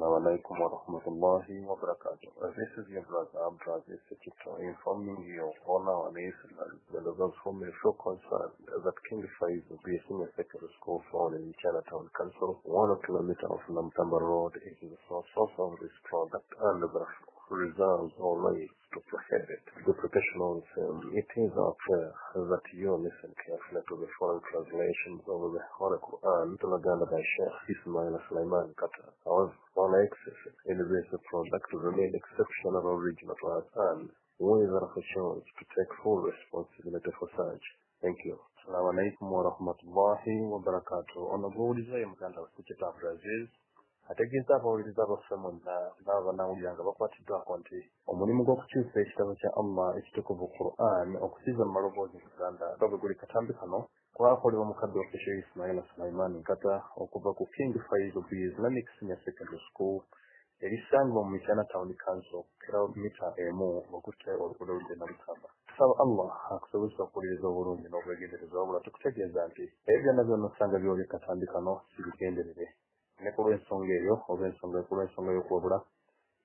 Assalamu alaikum wa rahmatullahi wa barakatuh. This is your brother Abdul Sekito informing you of all our listeners and those who may feel concerned that King Faiz will be a senior secondary school found in Chinatown Council, 1 kilometer of Namtamba Road is the source of this product and the reserves or ways to prohibit duplication of film. It is our prayer that you listen carefully to the foreign translations of the Holy Quran to Naganda by Sheikh Ismail Sulaiman Qatar. However, all access in this product remain exceptional original to us and we are assured to take full responsibility for such. Thank you. Assalamu alaikum wa rahmatullahi wa barakatuh. Onobuuliza muganda Sekito Abdulaziz ategeeza abawuliriza baffe n'abanawuliranga bakwatiddwako nti omulimu gw'okukyusa ekitabo kya Allah ekitukuvu Quran okukiza mu maloboozi mu Uganda nga bwe guli katambi kano kwakolebwa mukadde waffe Sheikh Ismail Sulaiman Nkata okuva ku King Faizo Islamic Senior Secondary School erisangibwa mu Chinatown Council kilomita emu okutte oluguudo olugenda Mukamba. Tusaba Allah akusobozesa okuwuliriza obulungi n'obwegendereza wabula tukutegeeza nti ebyonna byonna osanga byoli katambi kano sibigenderere. Ne ku lw'ensonga eyo oba ensonga y'okwabula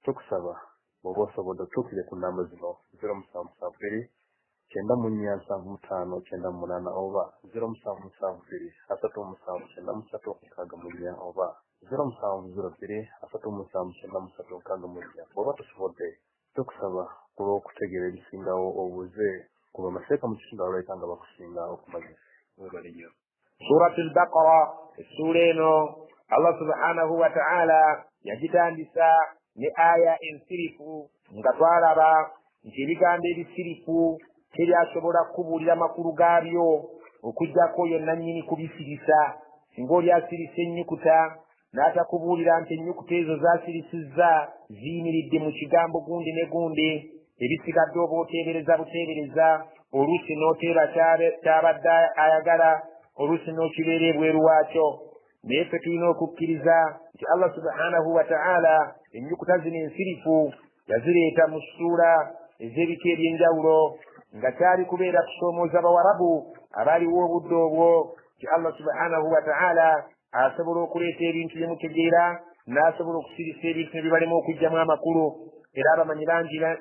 tukusaba bw'oba osobodde otuukire ku nnamba zino 0772 9475 oba 0772 379 oba 0702 379 bw'oba tosobodde tukusaba ku lw'okutegeera ebisingawo obuze ku bamaseeka mu kitundu abalabika nga bakusinga okumanya. Webalinyo. Suratul Baqara, essura eno Allah subhanahu wa ta'ala yagitandisa ne aya ensirifu nga twalaba nti ebigambo ebisirifu teryasobola kubuulira makulu gaabyo okujjako yonna nnyini kubisirisa. Singa oli asirisa ennyukuta n'atakubuulira nti ennyukuta ezo zasirisizza ziyimiridde mu kigambo gundi ne gundi, ebisigadde oba oteebereza buteebereza, oluusi n'oteeba kyabadde ayagala, oluusi n'okibeera ebweru waakyo. Naye ffe tulina okukkiriza nti Allah subhanahu wa ta'ala ennyukuta zino ensirifu yazireeta mu ssuula ez'ebika eby'enjawulo nga kyali kubeera kusoomooza Abawarabu abaaliwo obudde obwo nti Allah subhanahu wa ta'ala asobola okuleeta ebintu bye mutegeera n'asobola okusirisa ebintu ne bibalema okugyamu amakulu. Era abamanyi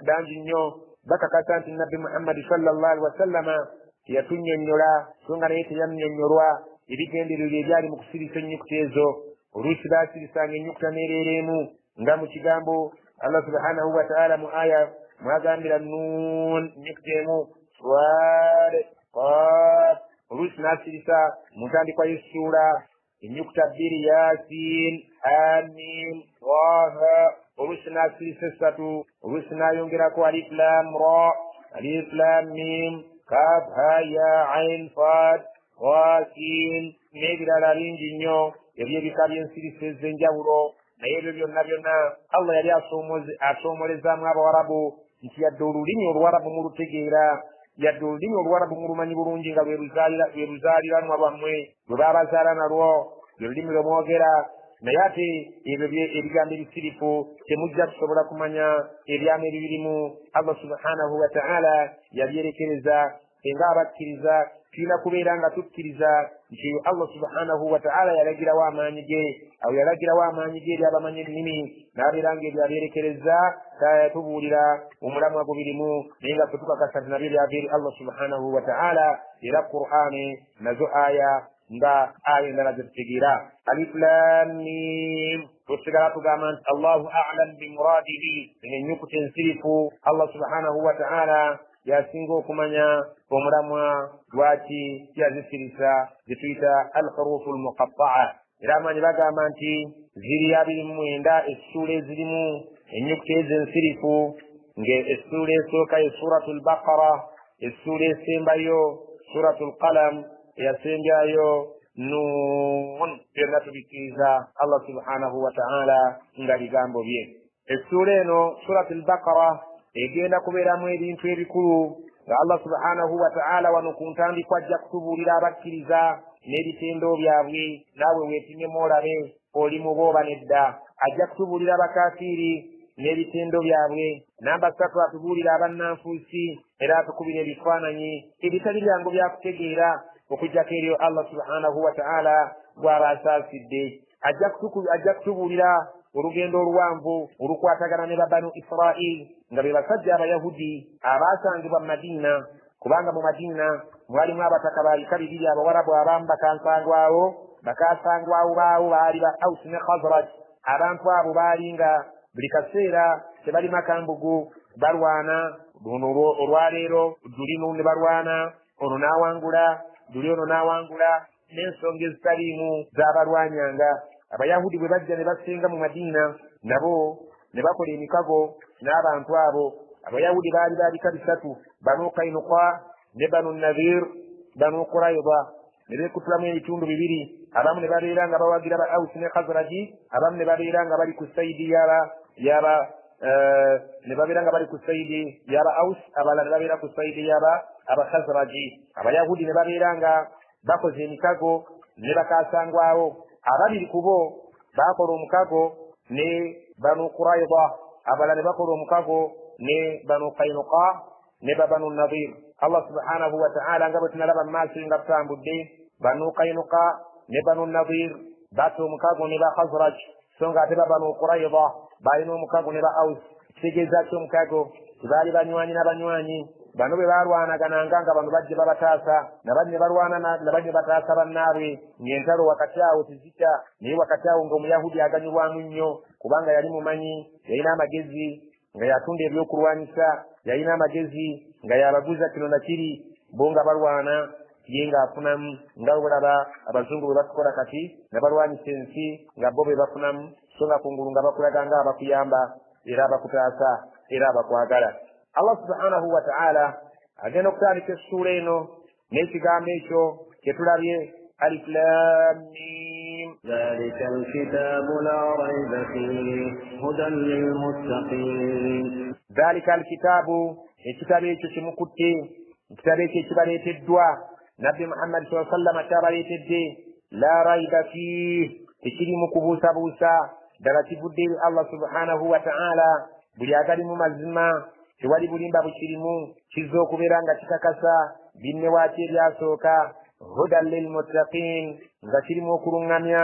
bangi nnyo bakakasa nti Nabbi Muhammad sallallahu alaihi wasallama teyatunnyonnyola so nga naye teyannyonnyolwa ebigendererwa ebyali mu kusirisa ennyukuta ezo. Oluusi baasirisanga ennyukuta n'ereera emu nga mu kigambo Allah subhanahu wa ta'ala mu aya mwagambira Nuun ennyukuta emu, Swaad, Qaaf. Oluusi n'asirisa mu ntandikwa y'essuula ennyukuta bbiri, Yaasiin, Amiim, Taaha. Oluusi n'asirisa essatu, oluusi n'ayongerako Alif Laam Ra, Alif Laam Miim, Kaaf Ha Ya Ain Faad Waasin n'ebirala bingi nnyo eby'ebika by'ensirisa ez'enjawulo. Naye ebyo byonna Allah yali asoomolezaamu Abawarabu nti yadde olulimi Oluwarabu mulutegeera, yadde olulimi Oluwarabu mulumanyi bulungi nga lwe luzaaliranwa lwammwe lwe baabazaala nalwo, lwe lulimi lwe mwogera. Naye ate ebyo ebigambo ebisirifu temujja kusobola kumanya ebyamu ebibirimu. Allah subhanahu wa ta'ala yabyerekereza nga abakkiriza tulina kubeera nga tukkiriza nti Allah subhanahu wa ta'ala yalagirawo amaanyi ge, awo yalagirawo amaanyi ge eri abamanyi ennimi n'abeera nga ebyo abyerekereza tubuulira omulamwa gubirimu naye nga tukakasa nti nabyo byava eri Allah subhanahu wa ta'ala. Era Qur'ani nazo aya nga aya endala zetutegeera. Alif Laam Miim tusigala tugamba nti Allahu a'lam bimuradihi, ennyukuta ensirifu Allah subhanahu wa ta'ala yasinga okumanya omulamwa lwaki yazisirisa zituyita al-hurufu al-muqatta'a. Era amanyi bagamba nti ziri 29 essuula ezirimu ennyukuta ez'ensirifu, ng'essuula esooka ye Suratul Baqara, essuula esembayo Suratul Qalam, eyasembyayo Nuun. Byonna tubikkiriza Allah subhanahu wa ta'ala nga bigambo bye. Essuula eno Suratul Baqara egenda kubeeramu ebintu ebikulu nga Allah subhanahu wa ta'ala wano ku ntandikwa ajja kutubuulira abakkiriza n'ebitendo byabwe, naawe weepimyemu olabe oli mu booba nedda. Ajja kutubuulira abakafiiri n'ebitendo byabwe. Namba 3 atubuulira abannanfuusi era atukubira ebifaananyi ebitali byangu byakutegeera okujjako eryo Allah subhanahu wa ta'ala gw'aba asaasidde. Ajja kutubuulira olugendo oluwanvu olukwatagana ne Banu Israil nga be basajja Abayahudi abaasangibwa mu Madina, kubanga mu Madina mwalimu abataka baalika bibiri Abawarabu abamu bakasangwawo baawo baali ba Aus ne Khazraj. Abantu abo baali nga buli kaseera tebali makambugu balwana. Olwaleero lulino ne balwana, ono n'awangula, luli ono n'awangula, n'ensonga ezitaliimu z'abalwanyanga. Abayahudi bwe bajja ne basenga mu Madina, nabo ne bakola emikago n'abantu abo. Abayahudi baali baalika bisatu, Banu Kainuka ne Banu Nadhir, Banu Qurayza, ne beekutulamu ebitundu bibiri. Abamu ne babeera nga bawagira ba Aus ne Khazraji, abamu ne babeera nga bali ku sayidi ne babeera nga bali ku sayidi yaba Aus, abalala ne babeera ku sayidi yaba Khazraji. Abayahudi ne babeera nga bakoze emikago ne bakasangwawo. Ababiri ku bo bakola omukago ne Banu Qurayza, abalala ne bakola omukago ne Banu Kainuka ne Banu Nadhir. Allah subhanahu wa ta'ala nga bwe tunalaba mu maaso nga tutambudde, Banu Kainuka ne Banu Nadhir batta omukago ne ba Khazraj, so nga ate Banu Qurayza balina omukago ne ba Aus. Kitegeeza ki omukago? Tebaali banywanyi n'abanywanyi. Bano bwe balwanagananga nga bano bajje babataasa, nabajje balwana nabajje bataasa bannaabwe, ng'entalo wakati awo tezita. Naye wakati awo ng'Omuyahudi aganyulwamu nnyo, kubanga yali mumanyi, yalina amagezi nga yatunda ebyokulwanyisa, yalina amagezi nga yabaguza kino na kiri, bo nga balwana ye ng'afunamu. Nga bulaba abazungu bwe batukola kati ne balwanyisa ensi nga bo be bafunamu, so nga kungulu nga bakulaga nga abakuyamba era abakutaasa era abakwagala. Allah subhanahu wa ta'ala agenda okutandika essuula eno n'ekigambo ekyo kye tulabye, Alif Lam Mim. Dhalika al-kitabu la rayba fihi hudan lilmuttaqin. Dhalika al-kitabu, ekitabo ekyo kimukutte, ekitabo ekyo ekibaleeteddwa Nabbi Muhammad sallallahu alaihi wasallam kyabaleetedde, la rayba fihi, tekirimu kubuusabuusa, ddala kivudde eri Allah subhanahu wa ta'ala, buli agali mu mazima, tewali bulimba bukirimu, kizza okubeera nga kikakasa binne waaki ebyasooka. Hudan lilmuttaqin, nga kirimu okuluŋŋamya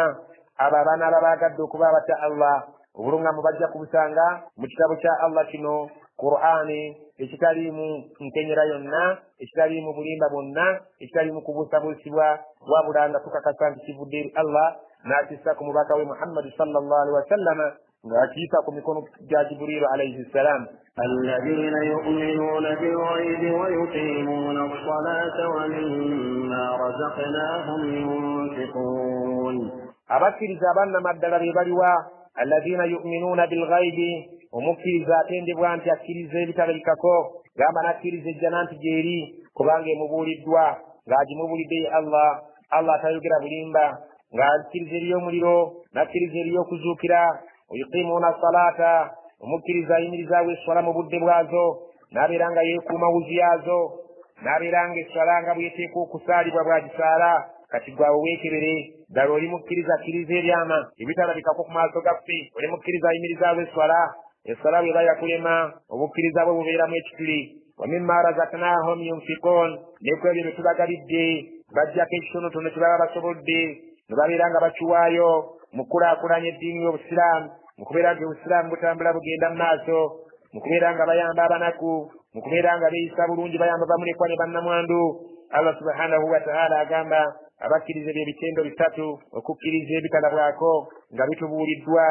abo abaana ababaagadde okuba abatya Allah. Obuluŋŋamu bajja kubusanga mu kitabo kya Allah kino, Qur'ani, ekitaliimu nkenyera yonna, ekitaliimu bulimba bwonna, ekitaliimu kubuusabuusibwa, wabula nga tukakasa nti kivudde eri Allah, n'akissa ku mubaka we Muhammad sallallahu alaihi wasallama, ng'akiyisa ku mikono gya Jibril alayhi salam. الذين يؤمنون بالغيب ويقيمون الصلاة ومما رزقناهم ينفقون. abakkiriza abannama ddala be baliwa alladhina yu'minuna bilghaibi, omukkiriza atendebwa nti akkiriza ebitabalikako, gamba n'akkiriza ejjana nti gyeri, kubanga emubuuliddwa ng'agimubulidde Allah. Allah atayogera bulimba, ng'akkiriza ery'omuliro n'akkiriza ery'okuzuukira. Yuqimuuna salata, omukkiriza ayimirizaawo esswala mu budde bwazo, n'abeera nga yeekuuma wuzi yaazo, n'abeera nga esswala nga bweteekwa okusaalibwa bwagisaala. Kati gwawe weekebere, ddala oli mukkiriza akkiriza ebyama ebitalabikako ku maaso gaffe, oli mukkiriza ayimirizaawo esswala, esswala bw'eba yakulema obukkiriza bwe bubeeramu ekituli. Wa mimma razaqnaahum yunfiqun, neku ebyo bye tubagalidde bajjako ekitonotono kye baba basobodde, ne babeera nga bakiwaayo mu kulaakulanya eddiini y'Obusiraamu, mu kubeera nga Obusiraamu butambula bugenda mu maaso, mu kubeera nga bayamba abanaku, mu kubeera nga beeyisa bulungi bayamba bamulekwa ne bannamwandu. Allah subhanahu wa ta'ala agamba abakkiriza by'ebitendo bisatu, okukkiriza ebitalabwako nga bitubuuliddwa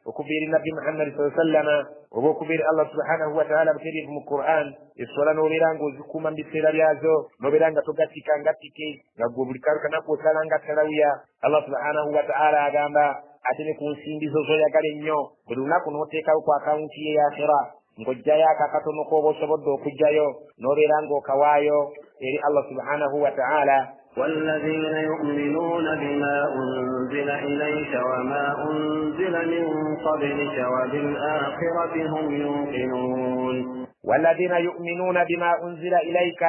okuva eri Nabbi Muhammad sallallahu alaihi wasallam, oba okuva eri Allah subhanahu wa ta'ala butereevu mu Qur'an. Esswala n'obeera ng'ozikuuma mu biseera byazo, n'obeera nga togattika ngattike, nga gwe buli kanaku osala nga talawiya. Allah subhanahu wa ta'ala agamba ate ne ku nsimbizo z'oyagala ennyo, buli lunaku n'oteekawo ku akawunti ye y'akhira, ng'oggyayo akakatono k'oba osobodde okuggyayo, n'obeera ng'okawaayo eri Allah subhanahu wa ta'ala. والذين يؤمنون بما أنزل إليك وما أنزل من قبلك وبالآخرة هم يوقنون. والذين يؤمنون بما أنزل إليك,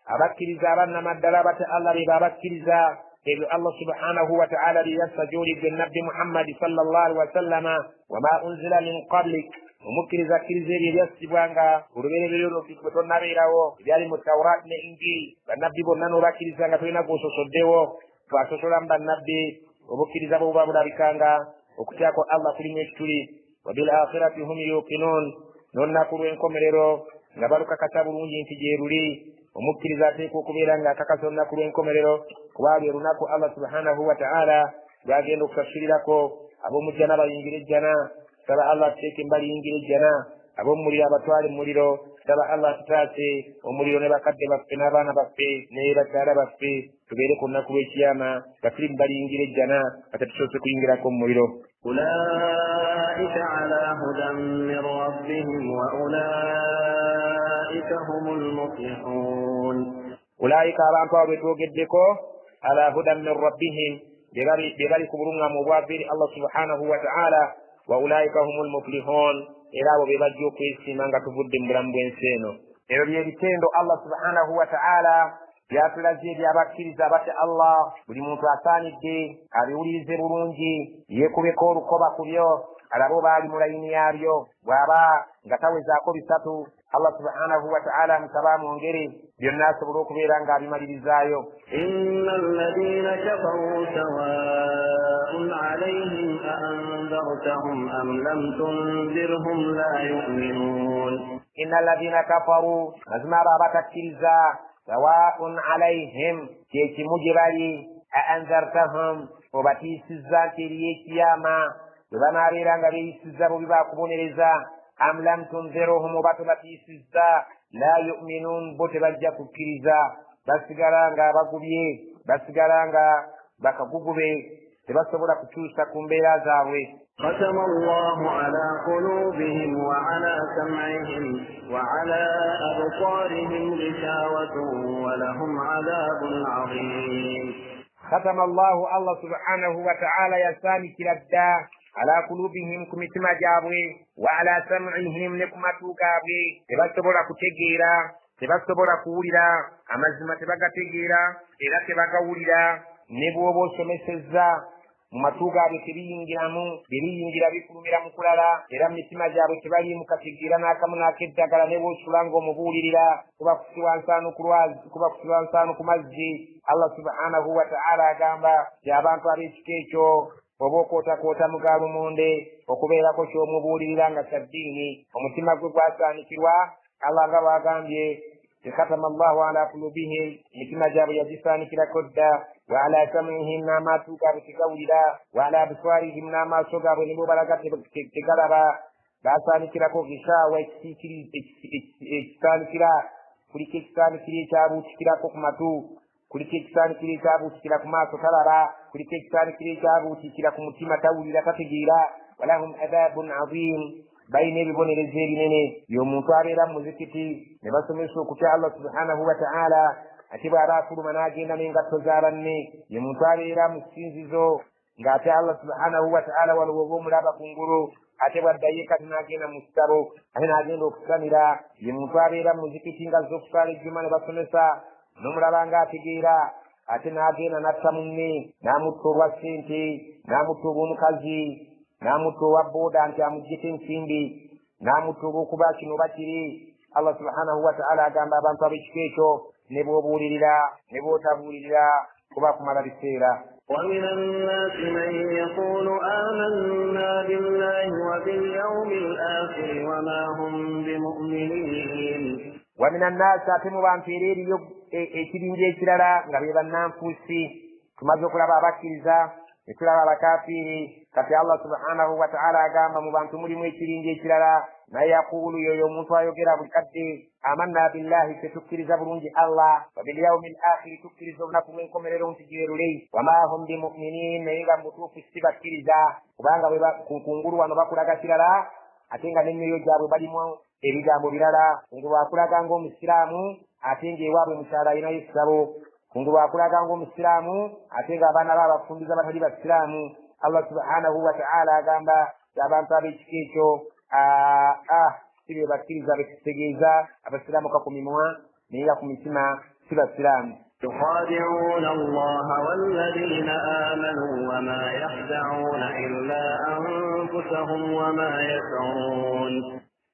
أبكرزا بنما الدلابة الله بأبكرزا إذ الله سبحانه وتعالى ليستجول بالنبي محمد صلى الله عليه وسلم وما أنزل من قبلك, omukkiriza akkiriza ebyo ebyasibwanga olubereberye olwokitonnaberawo ebyali mu Tawrat ne Injili. Bannabbi bonna n'obakkiriza nga tolina gw'ososoddewo, twasosola mu bannabbi, obukkiriza bwe buba bulabikanga okutyako Allah kulimu ekituli wa bil akhirati hum yuqinun n'olunaku lw'enkomerero nga balukakasa bulungi nti gye luli omukkiriza ateekwa okubeera ng'akakasa olunaku lw'enkomerero kuba lwe lunaku Allah subhanahu wa ta'ala lwagenda okusasulirirako ab'omujjana bayingira ejjana saba Allah tuteeke mbaliyingira ejjana ab'omuliro abatwale mu muliro saba Allah tutaase omuliro ne bakadde baffe n'abaana baffe ne bakyala baffe tubeere ku lunaku lw'ekiyama nga tuli mu baliyingira ejjana nga tetusoose kuyingirako mu muliro. أولئك على هدى من ربهم وأولئك هم المفلحون. أولئك abantu abo betwogeddeko على هدى من ربهم بغالي كبرنا مبابر الله سبحانه وتعالى وأولئك هم المفلحون era abo be bajja okwesiima nga tuvudde mu bulamu bw'ensi eno. Ebyo bye bitendo Allah subhanahu wa ta'ala byatulaze ebyabakkiriza batya Allah. Buli muntu asaanidde abiwulirize bulungi yeekubeko olukoba ku byo alabe oba ali mu layini yabyo bw'aba nga tawezaako bisatu Allah subhanahu wa ta'ala musaba mwongere byonna asobole okubeera ng'abimalirizaayo. inna alladhina kafaru sawa'un alayhim a anzartahum am lam tunzirhum la yu'minun. inna alladhina kafaru mazima abo abatakkiriza sawa'un alayhim kyekimu gye bali a anzartahum obatiisizza nti eriyo ekiyama bwe banaabeera nga beeyisizza bubi baakubonereza am lam tunziruhum oba tobatiisizza la yu'minun bo tebajja kukkiriza basigala nga bagubye basigala nga bakagugube tebasobola kukyusa ku mbeera zaabwe. ختم الله على قلوبهم وعلى سمعهم وعلى أبصارهم غشاوة ولهم عذاب عظيم. ختم الله سبحانه وتعالى يسامي كلا على قلوبهم كمتما جابوي وعلى سمعهم نكمتو جابوي تبصبورا كتجيرا تبصبورا كوليرا amazima tebagategeera era tebagawulira ne bw'oba osomesezza mu matu gaabwe tebiyingiramu biriyingira bifulumira mu kulala era mu mitima gyabwe tebaliimu kategeera n'akamu n'akeddagala ne bw'osula ng'omubuulirira kuba kusibwa nsaanu ku mazzi. Allah subhanahu wa ta'ala agamba y'abantu ab'ekika ekyo oba okootakoota mu gaalumonde okubeerako ky'omubuulirira nga kyaddiini omutima gwe gwasaanikirwa Allah nga bw'agambye katama Allahu ala qulubihim emitima gyabwe yagisaanikirako dda wa ala sam'ihim n'amatu gaabwe tegawulira wa ala absarihim n'amaaso gaabwe ne balaga tegalaba baasaanikirako gisaawa ekisaanikira kuliko ekisaanikira ekyabuutikirako ku matu kuliko ekisaanikira ekyabuutikira ku maaso talaba kuliko ekisaanikira ekyabuutikira ku mutima tawulira tategeera walahum adhabun azim bayina ebibonerezo ebinene by'omuntu abeera mu muzikiti ne basomesa okutya Allah subhanahu wa ta'ala ate bw'aba afuluma n'agenda n'engatto za banne ye muntu abeera mu kisinzizo ng'ate Allah subhanahu wa ta'ala waliwo oba omulaba ku ngulu ate bw'addayo kati n'agenda mu kitabo ate n'agenda okusanira ye muntu abeera mu muzikiti nga azze okusaala ejjuma ne basomesa n'omulaba ng'ategeera ate n'agenda n'atta munne n'amutta olwa ssente n'amutta olw'omukazi n'amutta owa booda nti amuggyeko ensimbi n'amutta olw'okuba kino oba kiri. Allah subhanahu wa ta'ala agamba abantu ab'ekika ekyo ne bw'obuulirira ne bw'otabuulirira kuba kumala biseera. ومن الناس من يقول آمنا بالله وباليوم الآخر وما هم بمؤمنين. ومن الناس ate mu bantu era eriyo ekibinja ekirala nga be bannanfuusi tumaze okulaba abakkiriza ne tulaba abakafiiri kati Allah subhanahu wa ta'ala agamba mu bantu mulimu ekibinja ekirala naye yaqulu yoyo omuntu ayogera buli kadde amanna billahi tetukkiriza bulungi Allah wa bil yawmil akhir tukkiriza olunaku lw'enkomerero nti gyerule wama hum bimuminin naye nga mutuufu si bakkiriza kubanga kungulu wano bakulaga kirala ate nga n'emyoyo gyabwe balimu ebigambo birala kungulu akulaga ng'omusiraamu ate ng'ewaabwe mukyala alinayo ekisabo kungulu akulaga ng'omusiraamu ate ng'abaana be abafumbiza batali basiraamu. Allah subhanahu wa ta'ala agamba abantu ab'ekika ekyo si be bakkiriza bekitegeeza abasiraamu ku mimwa naye nga ku mitima si basiraamu. يخادعون الله والذين آمنوا وما يخدعون إلا أنفسهم وما يشعرون.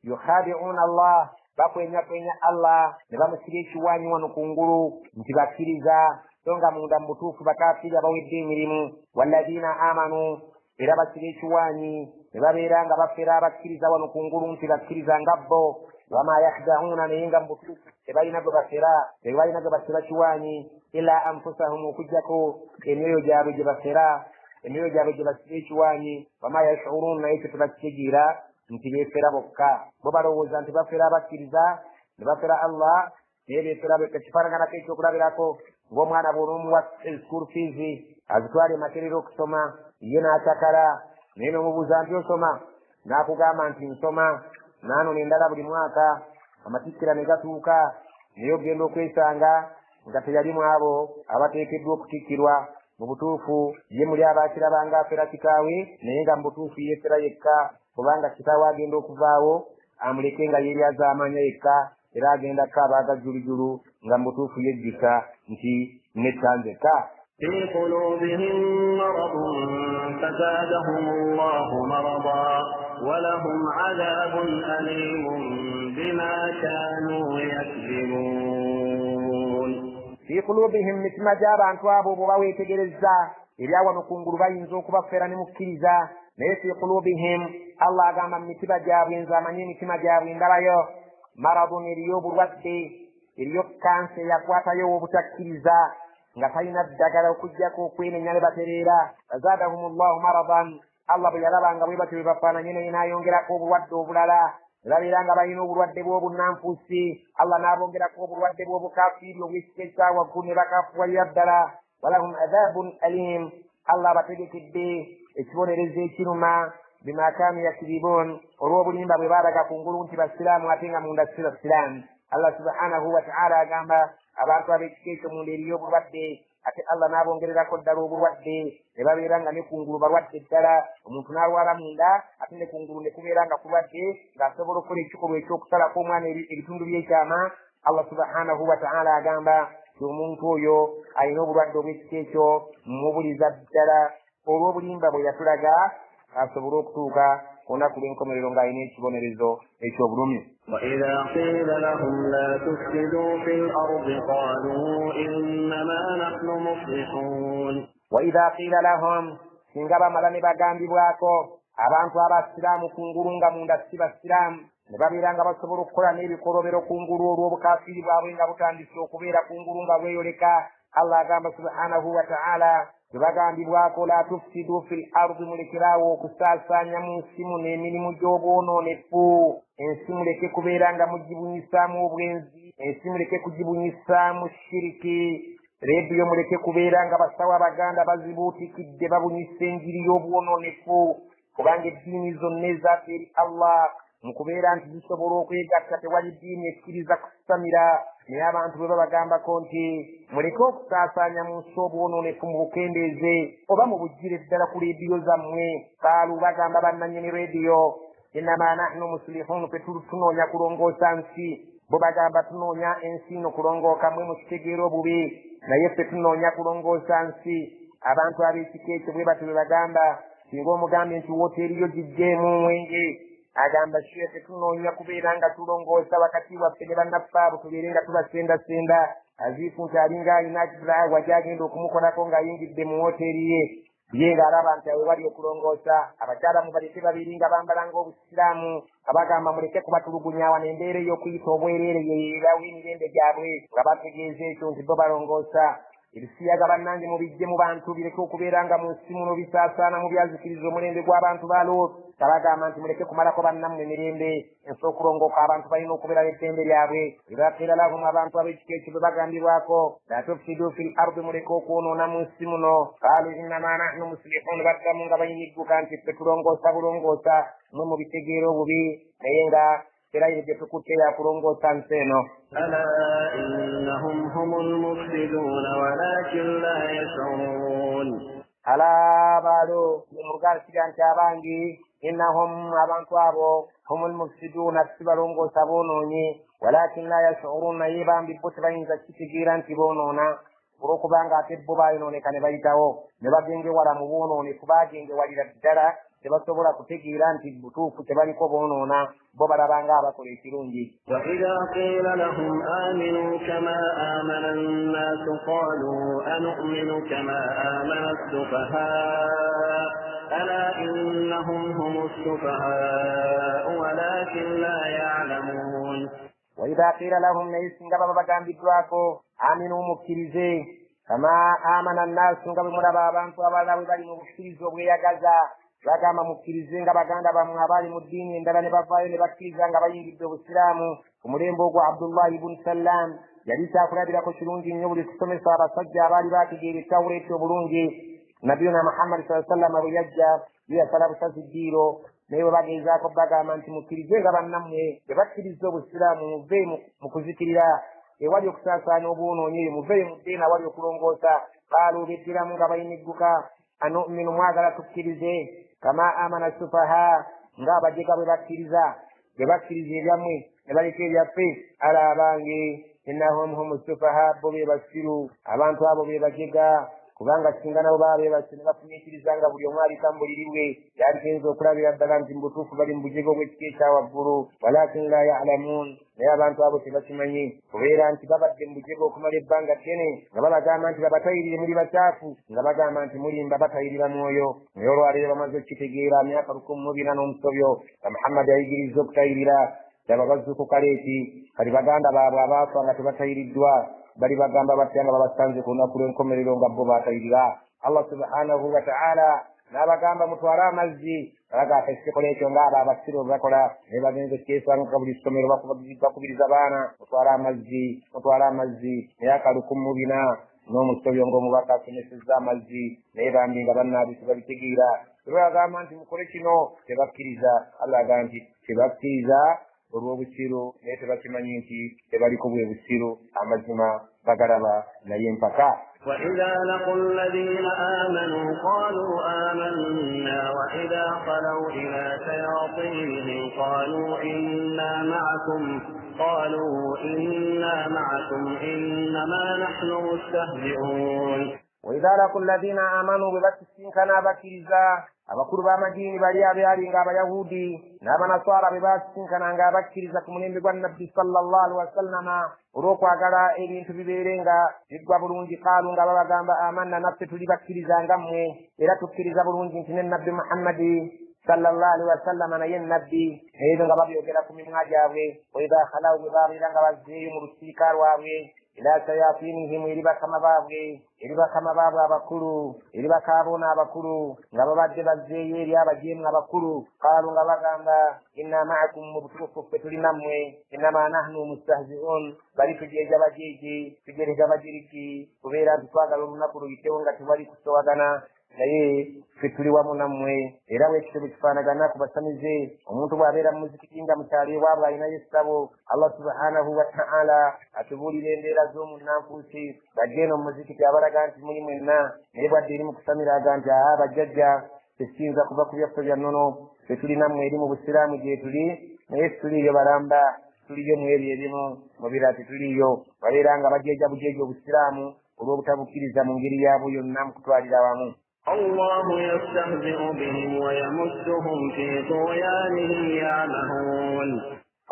يخادعون الله bakwenya Allah ne bamusira ekiwaanyi wano kungulu nti bakkiriza so nga munda mu butuufu bakafiiri abawedde emirimu walladina amanu era basira ekiwaanyi ne babeera nga bafera abakkiriza wano ku ngulu nti bakkiriza nga bo wama yahdauna naye nga mubutuufu tebalina gwe bafera tebalina gwe basira kiwaanyi ila anfusahum okujjako emyoyo gyabwe gye bafera emyoyo gyabwe gye basira ekiwaanyi wama yashurun naye tetubakitegeera nti beefera bokka bo balowooza nti bafera abakkiriza ne bafera Allah naye beefera ekifaanaganako ekyokulabirako ng'omwana bw'onoomuwa school fees azitwala emakerera okusoma ye n'atakala naye n'omubuuza nti osoma n'akugamba nti nsoma naanona endala buli mwaka amatikkira ne gatuuka naye ogenda okwesanga nga teyalimu abo abateekeddwa okutikkirwa mu butuufu ye muli abaakirabanga afera kitaawe naye nga mu butuufu yeefera yekka kubanga kitaawe agenda okuvaawo amuleke nga yeryaza amanya yekka era agenda kaabaaga jjulujjulu nga mu butuufu yejjusa nti nettanzeka في قلوبهم مرض فزادهم الله مرضا ولهم عذاب أليم بما كانوا يكذبون في قلوبهم مثل جاب أن توابوا بواوي تجرزا إلا ونكون bayinza okubafera ne mukkiriza naye fi qulubihim Allah agamba mitiba gyabwe nzamanyi emitima gyabwe ndabayo maradun eriyo obulwadde eriyo kansa eyakwatayo obutakkiriza nga talina ddagala okujjako okwenenya ne batereera fazadahum llahu maradan Allah bwe yalabanga bwe batyo bwe bafaananye naye n'ayongerako obulwadde obulala ne babeera nga balina obulwadde bw'obunanfuusi Allah n'abongerako obulwadde bw'obukafiiri obw'ekika ekya waggulu ne bakafuwalira ddala walahum adhabun alim Allah abategekedde ekibonerezo ekiruma bima kaanu yakdibun olw'obulimba bwe baalaga ku ngulu nti basiraamu ate nga munda si basiraamu Allah subhanahu wa ta'ala agamba abantu ab'ekika ekyo munda eriyo obulwadde ate Allah n'abongererako ddala obulwadde ne babeera nga ne kungulu balwadde ddala omuntu n'alwala munda ate ne kungulu ne kubeera nga kulwadde ng'asobola okukola ekikolwa ekyokusalako omwana ebitundu by'ekyama Allah subhanahu wa ta'ala agamba ti omuntu oyo alina obulwadde obw'ekika ekyo mumubuliza ddala olw'obulimba bwe yatulaga asobole okutuuka ku lunaku lw'enkomerero ng'alina ekibonerezo eky'obulumi. وإذا قيل لهم لا تفسدوا في الأرض قالوا إنما نحن مصلحون وإذا قيل لهم singa bamala ne bagambibwako abantu abasiraamu ku ngulu nga munda si basiraamu ne babeera nga basobola okukola n'ebikolobero ku ngulu olw'obukafiiri bwabwe nga butandise okubeera ku ngulu nga bweyoleka Allah agamba subhanahu wa ta'ala bwe bagambibwako la tufsidu fil ardi mulekeraawo okusaasaanya mu nsi muno emirimu gy'obwonoonefu ensi muleke kubeera nga mugibunyisaamu obwenzi ensi muleke kugibunyisaamu shiriki reediyo muleke kubeera nga basawo abaganda bazibuutikidde babunyisa enjiri y'obwonoonefu kubanga eddiini zonna ezaafe eri Allah mu kubeera nti zisobola okwegatta tewali ddiini ekkiriza kusamira naye abantu bwe babagambako nti muleke okusaasaanya mu nsi obwonoonefu mu bukendeeze oba mu bujjire ddala ku leediyo zammwe kaalu bagamba bannannyini reediyo innama nahnu muslihun fe tunoonya kulongoosa nsi bo bagamba tunoonya ensi ino kulongooka mwe mu kitegeera obubi naye ffe tunoonya kulongoosa nsi abantu ab'ekika ekyo bwe batyo bwe bagamba singa omugambye nti wooteeriyo gijjeemu omwenge agamba sheekhe tunoonya kubeera nga tulongoosa wakati waffe ne bannaffe abo tubeere nga tubasendasenda aziifu nti alinga alina kibulawa gyagenda okumukolako ng'ayingidde mu wooteeri ye ng'alaba nti awe wali okulongoosa abakyala mubaleke babeeri nga bambala ng'obusiraamu abagamba muleke kubatulugunyaawa n'embeera ey'okuyita obwereere yeerawo emirembe gyabwe nga bategeeza ekyo nti bo balongoosa ebisiyaga bannange mubijje mu bantu bireke okubeera nga mu nsi muno bisaasaana mu byazikiriza omulembe gw'abantu ba Luutu tabagamba nti muleke kumalako bannammwe emirembe ensi okulongooka abantu balina okubeera n'eddembe lyabwe idha qila lahum abantu ab'ekika ekyo bwe bagambibwako la tufsidu fil ardi muleke okwonoona mu nsi muno qaalu innama nahnu muslihun baddamu nga bayinigguka nti ffe tulongoosa bulongoosa mwe mu bitegeera obubi naye nga era ye gye tukutte yakulongoosa nsi eno ألا إنهم هم المفسدون ولكن لا يشعرون alaa baalo mulugaali kiga nti abangi innahum abantu abo humul mufsiduuna si balongoosa boonoonye walakin la yashuruna naye bambi bo tebayinza kitegeera nti boonoona olw'okubanga ate bo baayonooneka ne bayitawo ne bagengewala mu boonoonefu baagengewalira ddala tebasobola kutegeera nti butuufu tebaliko boonoona bo balabanga abakola ekirungi. وإذا قيل لهم آمنوا كما آمن الناس قالوا أنؤمن كما آمن السفهاء ألا إنهم هم السفهاء ولكن لا يعلمون وإذا قيل لهم نيسن قبل بقام بدواكو آمنوا مكترزي كما آمن الناس قبل مرابابان فأبالا وبالي مكترزي وبيغازا bagamba mukkirize nga baganda bamwe abali mu ddiini endala ne bavaayo ne bakkiriza nga bayingidde obusiraamu ku mulembe ogwo Abdullah ibn Sallam yali kyakulabirako kirungi nnyo buli kusomesa abasajja abaali baategeera ettawuleeti obulungi nabiyuna Muhammad sallallahu alaihi wasallam bwe yajja yasala busasi ddiiro naye bwe bagezaako bagamba nti mukkirize nga bannammwe bwe bakkiriza obusiraamu muve mu kuzikirira ewali okusaasaanya obwonoonyi muve mu ddiini awali okulongoosa qaalu beddiramu nga bayinigguka anu'minu mwagala tukkirize kama amana sufaha nga abajega bwe bakkiriza ebyammwe ne baleka ebyaffe ala abange innahum hum sufaha bo be basiru abantu abo be bajega kubanga singa nabo baba be basiru bafumiikiriza nga buli omu alitambuliriwe yaligenza okulabira ddala nti mu butuufu bali mu bujega obw'ekika ekya waggulu walakin la ya'lamuun naye abantu abo tebakimanyi kubeera nti babadde mu bujega okumala ebbanga ddene nga babagamba nti babatayirire muli bacaafu nga bagamba nti mulimba batayirira mwoyo naye olwaleero bamaze okukitegeera myaka 14 n'omusobyo nga Muhammad ayigiriza okutayirira yaba bazzuukuka leeti kati baganda baabwe abaafa nga tebatayiriddwa bali bagamba batya nga babasanze ku lunaku lw'enkomerero nga bo baatayirira. Allah subhanahu wa ta'ala n'abagamba mutwale amazzi balaga ekikola ekyo ng'abo abasiru bwe bakola naye bagenze kyesanga buli ssomero bakubiriza baana mutwale amazzi naye akalu 14 n'omusobyo ng'omubaka asomesezza amazzi naye bambi nga bannaabisi babitegeera bwe bagamba nti mukole kino tebakkiriza. Allah agamba nti tebakkiriza olw'obusiru naye tebakimanyi nti tebaliko bwe busiru amazima bagalaba naye mpaka. وإذا لقوا الذين آمنوا قالوا آمنا وإذا خلوا إلى شياطينهم قالوا إنا معكم إنما نحن مستهزئون. وإذا لقوا الذين آمنوا ببكسين كان بكيزا abakulu b'amadiini bali abyali ng'abayahudi n'abanaswara be baasinkana ng'abakkiriza ku mulembe gwa nabbi sallallahu alaihi wasallama olw'okwagala ebintu bibeere nga biggwa bulungi qaalu nga babagamba amanna naffe tuli bakkiriza nga mmwe era tukkiriza bulungi nti ne nabbi Muhammadi sallallahu alaihi wasallama naye nabbi ebyo nga babyogera ku mimwa gyabwe wa idha khalaw bwe babeera nga bazzeeyo mu lusiika lwabwe ila shayatinihim eri bakama baabwe abakulu eri bakaabona abakulu nga babadde bazzeeyo eri abajeemu abakulu qaalu nga bagamba inna ma'akum mu butuufu ffe tuli nammwe innama nahnu mustahzi'un bali tujeeja bajeeji tujereja bagiriki kubeera nti twagala olunaku luyitewo nga tewali kusowagana naye ffe tuli wamu nammwe era bwekityo bwekifaanagana ku basamize omuntu bw'abeera mu muzikiti nga mukyali ewaabwe alinayo essabo Allah subhanahu wa ta'ala atubuulira embeera z'omunnanfuusi bajje eno mu muzikiti abalaga nti muli mwenna naye bwadde eri mu kusamira aga nti bajjajja tesinza kuva ku byaffe bya nnono ffe tuli nammwe eri mu busiraamu gye tuli naye situliyo balamba tuliyo mu ebyo ebimu mubira tituliyo babeera nga bajeeja bujeeja obusiraamu olw'obutabukkiriza mu ngeri yaabwe yonna mu kutwalira wamu. الله يستهزئ بهم ويمسهم في طغيانهم يعمهون.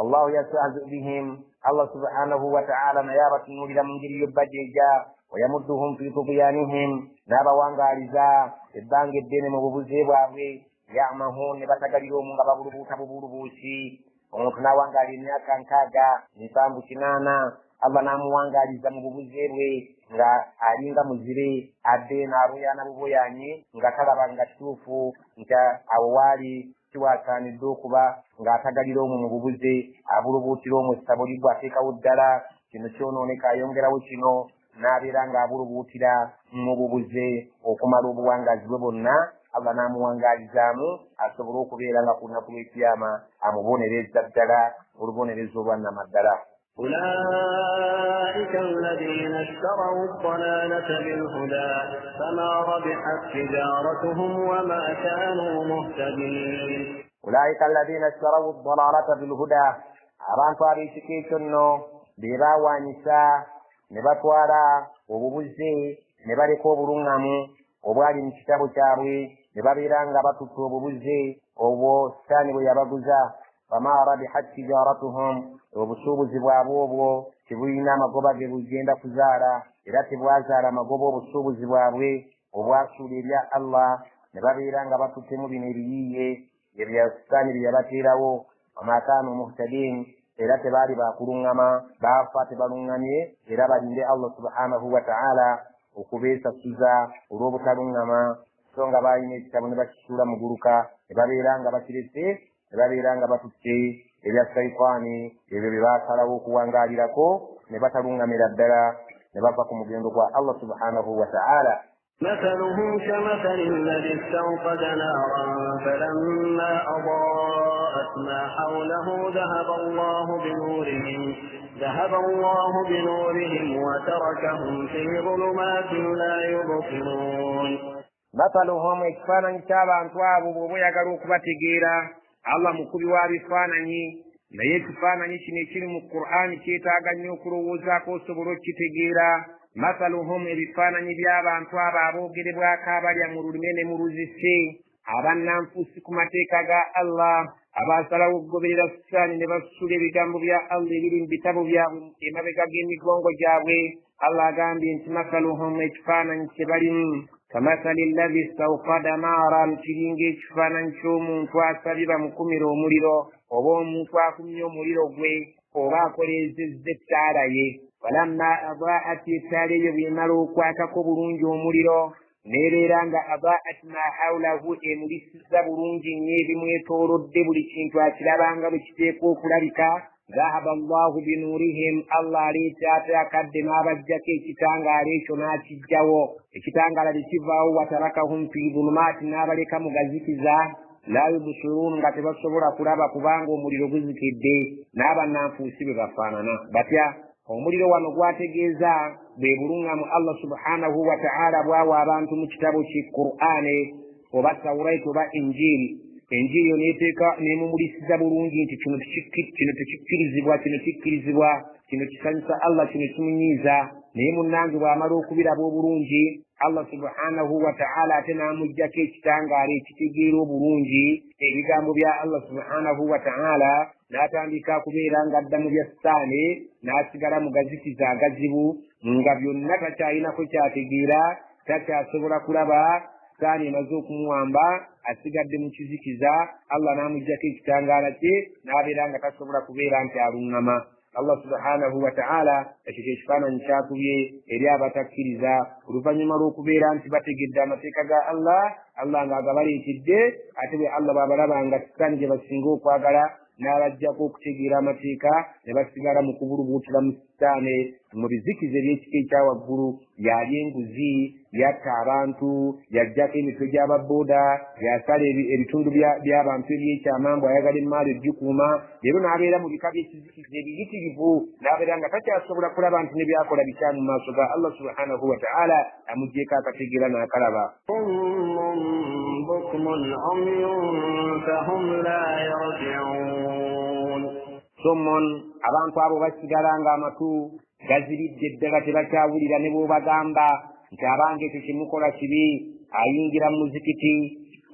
الله يستهزئ بهم الله سبحانه وتعالى نيابة نور من جري يبجيجا ويمدهم في طغيانهم نابا وانغاليزا البانج الدين مبوزي بابي يعمهون نبتغليهم ببولبوشي omuntu n'awangaala emyaka 6 n'ensanvu 8 Allah n'amuwangaaliza mu bubuze bwe nga alinga muzire adde n'abuyaana bubuyaanyi nga talaba nga kituufu nti awo waali kiwaasaanidde okuba ng'atagalira omwo mu bubuze abulubuutira omwo essabo liggwa ateekawo ddala kino kyonooneka ayongerawo kino n'abeera ng'abulubuutira mu bubuze okumala obuwangaazi bwe bwonna Allah n'amuwangaalizaamu asobole okubeera nga ku lunaku lw'ekiyama amubonereza ddala olubonerezo olwannamaddala. أولئك الذين اشتروا الضلالة بالهدى فما ربحت تجارتهم وما كانوا مهتدين. أولئك الذين اشتروا الضلالة بالهدى abantu abeekika nno be baawanyisa ne batwala obubuze ne baleka obuluŋŋamu obwali mu kitabo kyabwe ne babeera nga batutte obubuze obwo sitaani bwe yabaguza. fama rabihat tijaratuhum obusuubuzi bwabwe obwo tebulina amagoba ge bugenda kuzaala era tebwazaala amagoba obusuubuzi bwabwe obwasuula erya Allah ne babeera nga batuttemu bino ebiyiiye ebya sitaani bye yabateerawo wama kaanu muhtadin era tebaali bakuluŋŋama baafa tebaluŋŋamye era balinde Allah subhanahu wa ta'ala okubeesasuza olw'obutaluŋŋama so nga baalina ekitabo ne bakisuula mu guluka ne babeera nga bakiretse ne babeera nga batutte ebya saitaani ebyo bye baasalawo okuwangaalirako ne bataluŋŋamira ddala ne bava ku mugendo gwa Allah subhanahu wa ta'ala. مثله كمثل الذي استوقد نارا فلما أضاءت ما حوله ذهب الله بنورهم وتركهم في ظلمات لا يبصرون. مثلهم ekifaananyi ky'abantu abo bw'oba oyagala okubategeera Allah mukubi wa bifaananyi naye ekifaananyi kino ekiri mu Qur'ani kyetaaga nnyo okulowoozaako osobola okukitegeera. Masaluhum ebifaananyi by'abantu abo aboogerebwako abalya mu lulime ne mu luzise abannanfuusi ku mateeka ga Allah abaasalawo okugoberera sitaani ne basula ebigambo bya Allah ebiri mu bitabo byabwe emabega g'emigongo gyabwe. Allah agambye nti masaluhum ekifaananyi kye balimu kamasali allazi istawqada naaran kiringa ekifaananyi ky'omuntu asabye bamukumira omuliro oba omuntu akumye omuliro gwe oba akoleezezza ettaala ye. Falamma adaa'at ettaala eyo bw'emala okwatako bulungi omuliro neebeera nga adaa'at ma hawlahu emulisiza bulungi nnyo ebimwetoolodde buli kintu akirabanga bwe kiteekwa okulabika. Dhahaba Allahu binuurihim Allah aleeta ate akadde n'abajjako ekitangaala ekyo n'akijjawo ekitangaala bye kivaawo watarakahum fi dhulumaati n'abaleka mu gazikiza la yubsiruun nga tebasobola kulaba kubanga omuliro guzikidde n'abannanfuusi bwe bafaanana batya. Omuliro wano gwategeeza bwe buluŋŋamu Allah subhanahu wa ta'ala bw'awa abantu mu kitabo ki Qur'ani oba Tawraiti oba Injiri. Enjiri yo neeteeka neemumulisiza bulungi nti kino tekikkirizibwa kino kikkirizibwa kino kisanyusa Allah kino kimunyiiza. Naye munnange bw'amala okubiraba obulungi Allah subhanahu wa ta'ala ate n'amuggyako ekitangaala ekitegeera obulungi ebigambo bya Allah subhanahu wa ta'ala n'atandika kubeera nga adda mu bya sitaani n'asigala mu gazikiza agazibu nga byonna takyalinako kyategeera takyasobola kulaba sitaani emaze okumuwamba asigadde mu kizikiza. Allah n'amuggyako ekitangaala kye n'abeera nga tasobola kubeera nti aluŋŋama. Allah subhanahu wa ta'ala ekyo ekifaananyi kyakubye eri abatakkiriza oluvannyuma lw'okubeera nti bategedde amateeka ga Allah ng'agabaleetedde ate bwe Allah bw'abalaba nga sitaani gye basinga okwagala n'abajjako okutegeera amateeka ne basigala mu kubulubuutira mu sitaani mu bizikiza eby'ekika ekya waggulu. Yalya enguzi, yatta abantu, yaggyako emitwe gy'ababooda, yasala ebitundu by'abantu ebyekyamambu ayagala emmaali ogikuuma. Leero n'abeera mu bika by'ekizikiza ebiyitirivu n'abeera nga takyasobola kulaba nti ne byakola bikyamu mu maaso ga Allah subhanahu wa ta'ala amuggyeko akategeera n'akalaba. Sommon abantu abo basigala ng'amatu gaziridde ddala tebakyawulira ne bw'obagamba nti abange ekyo kimukola kibi. Ayingira mu muzikiti,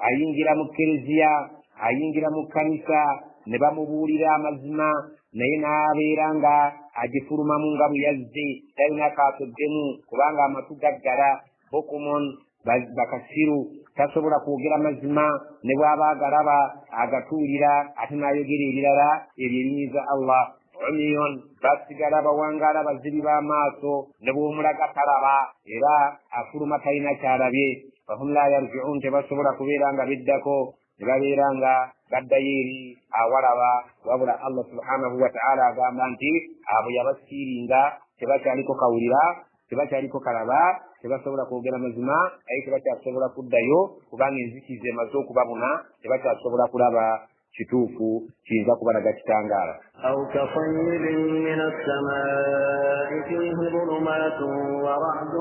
ayingira mu kereziya, ayingira mu kkanisa ne bamubuulira amazima naye n'abeera nga agifulumamu nga bwe yazze talina kaatoddemu kubanga amatu gaggala. Bokumon bakasiru tasobola kwogera mazima ne bw'aba agalaba agatuulira ate n'ayogera ebirala ebyo ebinyiiza Allah. Umiyun basigala bawangaala bazibi b'amaaso ne bw'omulaga talaba era afuluma talina kyalabye. Fahum la yarji'un tebasobola kubeera nga beddako ne babeera nga baddayo eri awalaba wabula Allah subhanahu wa ta'ala agamba nti abo yabasiiringa tebakyaliko kawulira tebakyaliko kalaba tebasobola kwogera mazima aye tebakyasobola kuddayo kubanga enzikiza emaze okubabuna tebakyasobola kulaba kituufu kiyinza kubalaga kitangaala. أو كصيب من السماء فيه ظلمات ورعد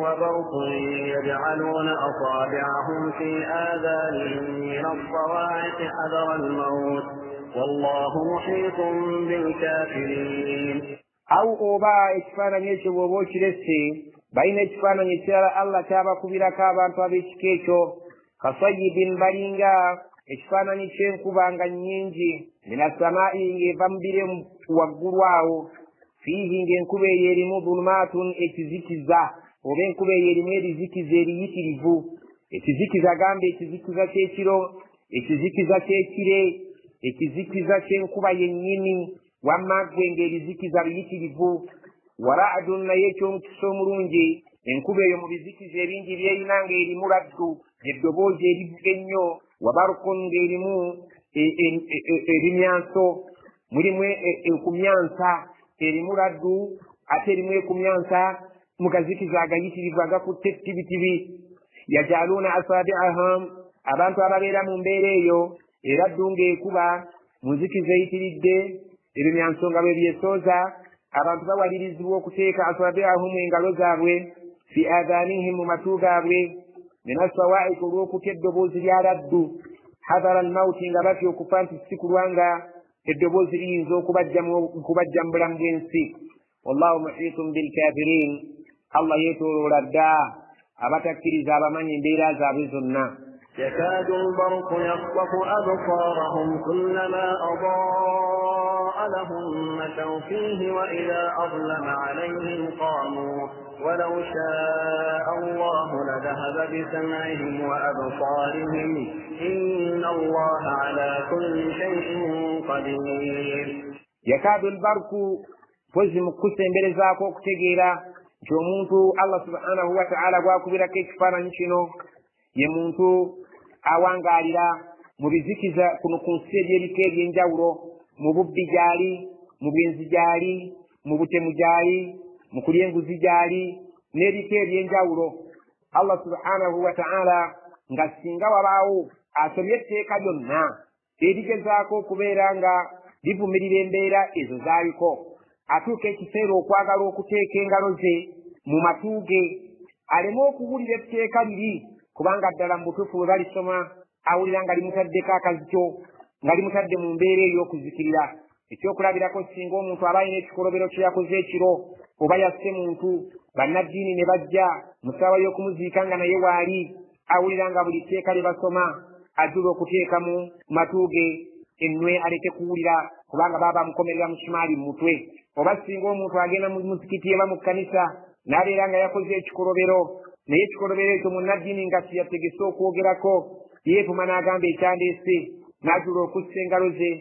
وبرق يجعلون أصابعهم في آذانهم من الصواعق حذر الموت والله محيط بالكافرين. أو أوبا إكفانا نيشو وبوش لسي بين إكفانا نيشو الله تابا كبيرا كابان طابيش كيشو كصيب برينغا ekifaananyi ky'enkuba nga nnyingi minasamaa'i ng'eva mu bire waggulu awo fiihi ng'enkuba eyo erimu dhulumaatun ekizikiza oba enkuba eyo erimu erizikiza eriyitirivu ekizikiza gamba ekizikiza ky'ekiro, ekizikiza ky'ekire, ekizikiza ky'enkuba yennyini, wamma ggwe ng'ebizikiza biyitirivu. Wara'adun naye eky'omukisa omulungi, enkuba eyo mu bizikiza ebingi by'erina ng'erimu laddu, eddoboozi erivuga ennyo, wabarukun ng'erimu ebimyanso, mulimu ekumyansa erimu laddu, ate erimu ekumyansa mu gazikiza agayitirivu agakutte tibitibi. Yajaluuna asabi'ahum, abantu ababeera mu mbeera eyo era laddu ng'ekuba mu nzikiza eyitiridde, ebimyanso nga bwe byesooza, abantu bawalirizibwa okuteeka asabi'ahum engalo zaabwe fi adhanihim mu matu gaabwe min asawa'ik olw'okutya eddoboozi lya laddu hadara almauti nga batya okufa nti si kulwanga eddoboozi liyinza okubajja mu bulamu bw'ensi. Wallahu muhitun bilkafirin, Allah yeetooloola dda abatakkiriza abamanyi embeera zaabwe zonna. يكاد البرق يخطف أبصارهم كلما أضاء لهم مشوا فيه وإذا أظلم عليهم قاموا ولو شاء الله لذهب بسمعهم وأبصارهم إن الله على كل شيء قدير. يكاد البرق فوزي مكسن بلزاكو كتغيرا جومونتو الله سبحانه وتعالى واكبرا كيكفانا نشينو يمونتو awangalira mu bizikiza kuno ku nsi eby'ebika eby'enjawulo, mu bubbi gyali, mu bwenzi gyali, mu butemu gyali, mu kulya enguzi gyali, n'ebika eby'enjawulo. Allah subhanahu wa ta'ala nga singa wabaawo asomye etteeka lyonna erigezaako okubeera nga livumirira embeera ezo zaaliko, atuuka ekiseera okwagala okuteeka engalo ze mu matu ge aleme okuwulira etteeka liri, kubanga ddala mu butuufu bwe balisoma awulira nga limutaddeko akazito, nga limutadde mu mbeera ey'okuzikirira. Ekyokulabirako singa omuntu aba alina ekikolobero kye yakoze ekiro oba yasse muntu, bannaddiini ne bajja mu ssaawa y'okumuziika nga naye waali awulira nga buli tteeka lye basoma ajjula okuteeka mu matu ge ennwe aleke kuwulira, kubanga baba bamukomerera mu kimaali mu mutwe. Oba singa omuntu agenda mu muzikiti eba mu kkanisa n'abeera nga yakoze ekikolobero, naye ekikolobero ekyo munnaddiini nga kiyategese okwogerako, yeepuma n'agamba ekyandeese, n'ajula okussa engalo ze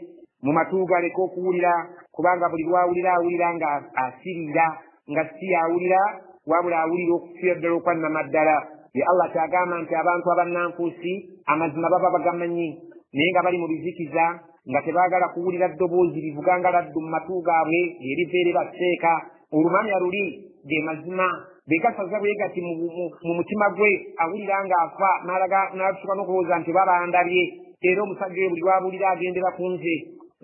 mu matu ge aleke okuwulira, kubanga buli lwawulira awulira nga asirira, nga si yawulira wabula awulira okufiira ddala okwannama ddala. Ye Allah kyagamba nti abantu abannanfuusi amazima baba bagamanyi, naye nga bali mu bizikiza nga tebaagala kuwulira ddoboozi livuga nga laddu mu matu gaabwe eriva eri basseeka. Olumamya luli ge mazima begasaza bwe gati mu mutima gwe awulira ng'afa n'atuuka n'okulowooza nti baba ndabye, era omusajja oyo buli lwabulira agendera ku nze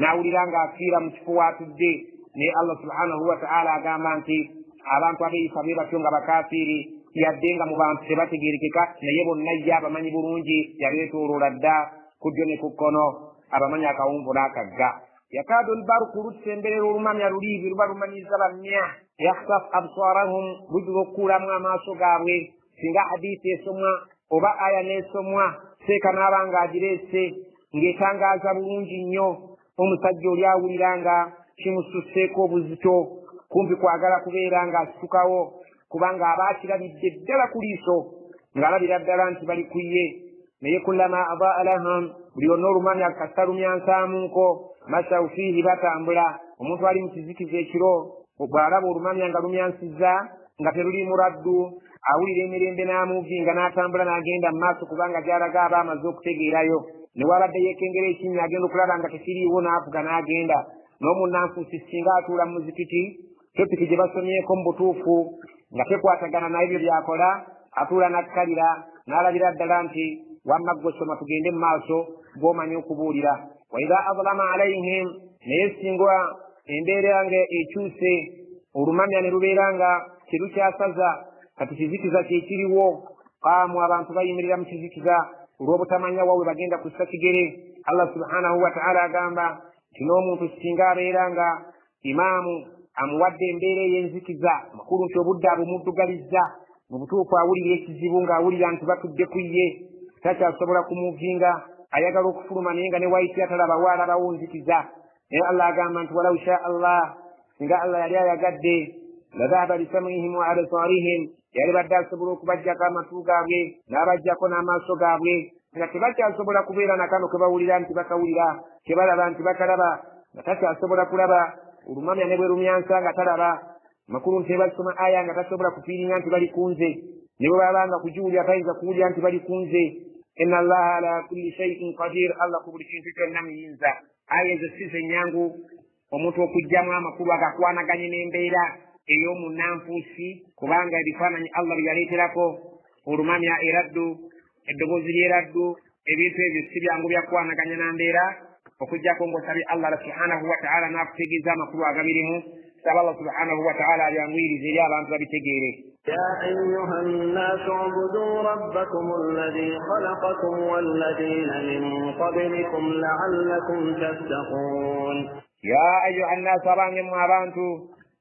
n'awulira ng'afiira mu kifo waatudde. Naye Allah subhanahu wa ta'ala agamba nti abantu abeeyisa bwe batyo nga bakafiiri, yadde nga mu bantu tebategeerekeka, naye bonna ye abamanyi bulungi, yabeetooloola dda ku ddyo ne ku kkono, abamanyi akawunvu n'akagga. Yakaadu albarku lusemberera olumamya luliivi luba lumanyiza bamya, yakhsaf absarahum lujula okukuulamu amaaso gaabwe. Singa hadiisi esomwa oba aya n'esomwa seeka n'aba ng'agireese ng'etangaaza bulungi nnyo, omusajja oli awulira nga kimususseeko obuzito, kumpi kwagala kubeera ng'asitukawo, kubanga aba akirabidde ddala ku liiso ng'alabira ddala nti bali ku ye. Naye kullama adaa lahum, buli lwonna olumamya kastalumyansaamunko, masaw fiihi batambula. Omuntu ali mu kizikiza ekiro bw'alaba olumamya nga lumyansizza nga teruliimu laddu, awulira emirembe n'amuvinga n'atambula n'agenda mu maaso, kubanga gy'alaga aba amaze okutegeerayo. Ne wabadde yeekengera ekinnya agenda okulaba nga tekiriiwo n'avuga n'agenda. N'omunnanfuusi singa atuula mu muzikiti, topiki gye basomyeko mu butuufu nga tekwatagana n'ebyo byakola, atuula n'akkalira n'alabira ddala nti wamma ggwe soma tugende mu maaso bw'omanyi okubuulira. Wa idha azlama alayhim, naye singa embeera nga ekyuse olumamya ne lubeera nga terukyasaza, kati kizikiza kyekiriwo, qaamu abantu bayimirira mu kizikiza olw'obutamanya wawe bagenda kussa kigere. Allah subhanahu wa ta'ala agamba nti n'omuntu singa abeera nga imaamu amuwadde embeera ey'enzikiza makulu nti obudde abumuddugalizza, mu butuufu awulira ekizibu ng'awulira nti batudde ku ye, takyasobola kumuvinga, ayagala okufuluma naye nga ne wayitira talabawo alabawo nzikiza. Naye Allah agamba nti walaw shaa Allah, singa Allah yali ayagadde, la dhahaba bisam'ihim wa absaarihim, yali badde asobola okubajjako amatu gaabwe n'abajjako n'amaaso gaabwe nga tebakyasobola kubeera na kano ke bawulira nti bakawulira, ke balaba nti bakalaba nga takyasobola kulaba, olumamya ne bwe lumyansa nga talaba, makulu nti basoma aya nga tasobola kufiiringa nti bali kunze, ne bwe baba nga kugiwulira tayinza kuwulira nti bali kunze. Inna allaha ala kulli shay'in qadir, Allah ku buli kintu kyonna muyinza. Aya ezo si zenyangu omuntu okugjamu amakulu agakwanaganye n'embeera ey'omunnanfuusi, kubanga ebifaananyi Allah bye yaleeterako olumamya eraddu, eddoboozi ly'eraddu, ebintu ebyo si byangu byakwanaganya na mbeera, okuggyako ng'osabye Allah subhanahu wa ta'ala n'akutegeeza amakulu agabirimu. Saba Allah subhanahu wa ta'ala abyanguyirize eri abantu babitegeere. يا أيها الناس اعبدوا ربكم الذي خلقكم والذين من قبلكم لعلكم تتقون. يا أيها الناس أبانتو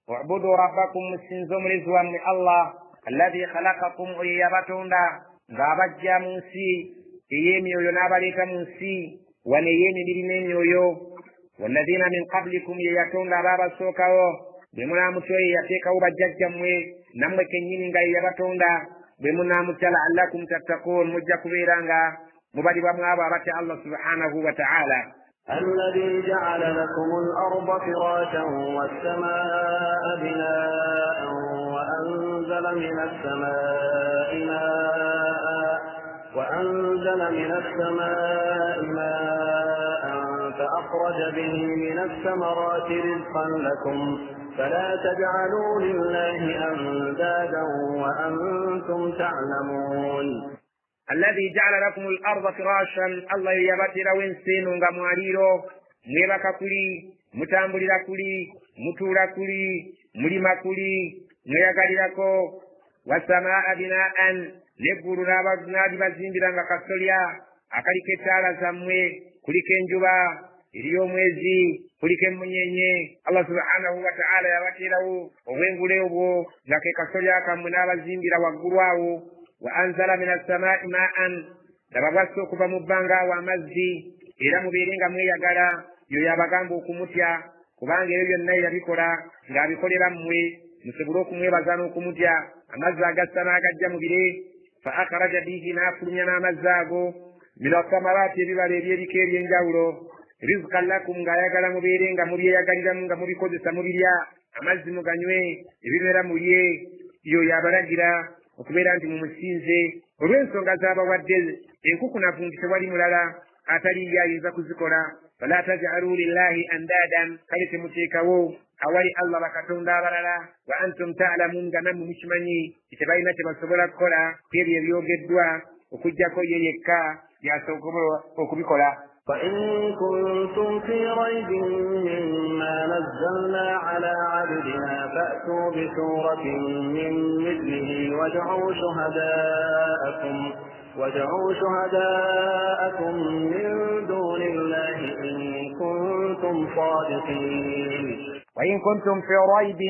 اعبدوا ربكم مسنزم رزوا من الله الذي خلقكم ويبتوندا ngabajja mu nsi ey'emyoyo n'abaleeta mu nsi wano ey'emibiri n'emyoyo, walladhina min qablikum ye yatonda abaabasookawo bwe munaamutya ye yateekawo bajjajjammwe nammwe kennyini nga ye yabatonda bwe munaamutya la'allakum tattaquun, mujja kubeera nga mubalibwa mu abo abatya Allah subhanahu wa ta'ala. الذي جعل لكم الأرض فراشا والسماء بناء وأنزل من السماء ماء فأخرج به من الثمرات رزقا لكم فلا تجعلوا لله أندادا وأنتم تعلمون. الذي جعل لكم الأرض فراشا الله يبتر وينسين غمواريرو mwebaka kuli, mutambulira kuli, mutuula kuli, mulima kuli, mweyagalirako, wasamaa binaan neggulu n'abibazimbira nga kasolya akaliko ettaala zammwe, kuliko enjuba eriyo omwezi, kuliko emunyenye. Allah subhanahu wa ta'ala yabateerawo obwengule obwo nga ke kasolya kammwe n'abazimbira waggulu awo. Wa anzala min as-samaa'i maa'an, laba bwasse okuva mu bbanga awo amazzi, era mubeere nga mweyagala. Yo yabagamba okumutya, kubanga ebyo byonna yabikola ng'abikolera mmwe musobole okumwebaza n'okumutya. Amazzi agassa n'agajja mu bire, fa akhraja bihi n'afulumya n'amazzi ago min asamaraati ebibala eby'ebika eby'enjawulo, rizqan lakum ng'ayagala mubeere nga mubyeyagaliramu nga mubikozesa mubirya, amazzi muganywe, ebimera mulye. Yo yabalagira okubeera nti mumusinze olw'ensonga z'abawadde enkukunavu nti tewali mulala atali ayinza kuzikola. Fala taj'alu lillahi andadan, kale temuteekawo awali Allah bakatonda abalala. Wa antum ta'lamun, nga nammwe mukimanyi tebalina kye basobola kukola ku ebyo ebyogeddwa okuggyako ye yekka yasobola okubikola. فإن كنتم في ريب مما نزلنا على عبدنا فأتوا بسورة من مثله وادعوا شهداءكم من دون الله إن كنتم صادقين. وإن كنتم في ريب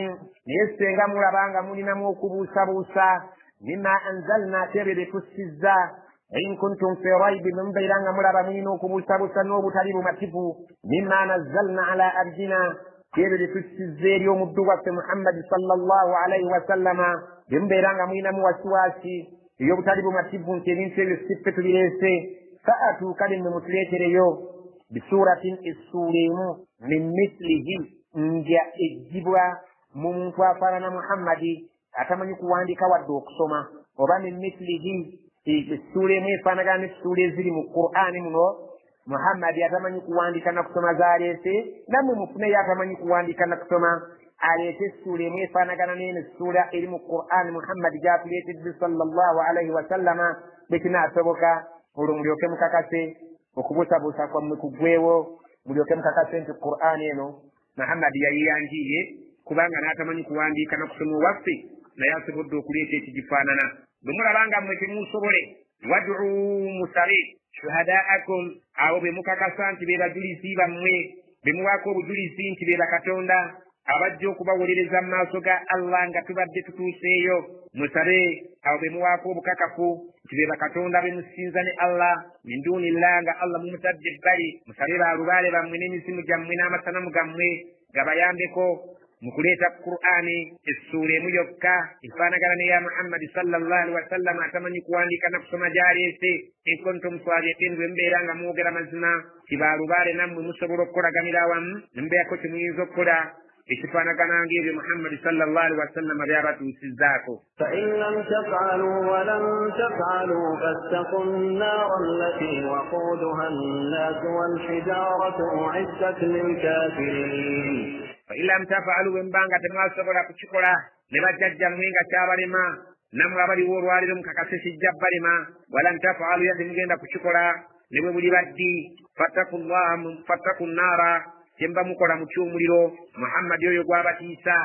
نيسنغا mulabanga mulinamu okubuusabuusa mimma anzalna tebere tusizza. In kuntum fi raybi mumbeiranga mulaba mulina okubuusabuusa n'obutali bumativu mimma nazzalna ala abdina tebere tusizza eri omuddu waffe Muhammad sallallahu alaihi wasallama bembeeranga mulinamu wasiwasi ey'obutali bumativu nti ebintu ebyo siffe tubireese. Fa'atu, kale mmwe mutuleetereyo bisuratin essuula emu min mislihi nja ejjibwa mu muntu afaanana Muhammadi atamanyi kuwandiika wadde okusoma, oba min mislihi essuula emu efaanagana n'essuula eziri mu Qur'ani muno. Muhammadi atamanyi kuwandiika na kusoma z'aleese, nammwe mufuneyo atamanyi kuwandiika na kusoma aleete essuula emu efaanagana n'eno essuula eri mu Qur'ani Muhammadi gy'atuleetedde sallallahu alaihi wasallama. Bwe kinaasoboka olwo mulyoke mukakase okubuusabuusa kwammwe kuggweewo, mulyoke mukakase nti Qur'ani eno Muhammadi yayiyanjiye, kubanga n'atamanyi kuwandiika na kusoma owaffe naye asobodde okuleeta ekigifaanana. Bwe mulabanga mmwe temusobole, wad'u musabe shuhadaakum, abo be mukakasa nti be bajulizi bammwe, be muwaako obujulizi nti be bakatonda abajja okubawolereza mu maaso ga Allah nga tubadde tutuuseeyo. Musabe abo be muwaako obukakafu nti be bakatonda be musinza ne Allah min duunillah, nga Allah mumutadde ebbali. Musabe baalubaale bammwe n'emizimu gyammwe n'amasanamu gammwe gabayambeko mukuleta Qur'ani essura emu yokka efaanagana ne ya Muhammad sallallahu alaihi wasallam atamanyi kuwandika na kusoma gyaleese in kuntum sadiqin bwe mbeera nga mwogera mazima kibalubaale nammwe musobola okukolaganira awamu ne mubeerako kimuyinza okukola ekifaanagana ng'ebyo Muhammad sallallahu alaihi wasallam byabatuusizzaako. فإن لم تفعلوا ولن تفعلوا فاتقوا النار التي وقودها الناس والحجارة أعدت للكافرين. فإن لم تفعلوا ومبانغا تماسبولا كشكولا لبججا mwinga kyabalema namwe abaliwo olwaliro mukakasesijja balema walan taf'alu yadde mugenda kukikola ne bwe buli baddi fattaku nnaara kyemba mukola mu kyomuliro Muhammad oyo gwabatiisa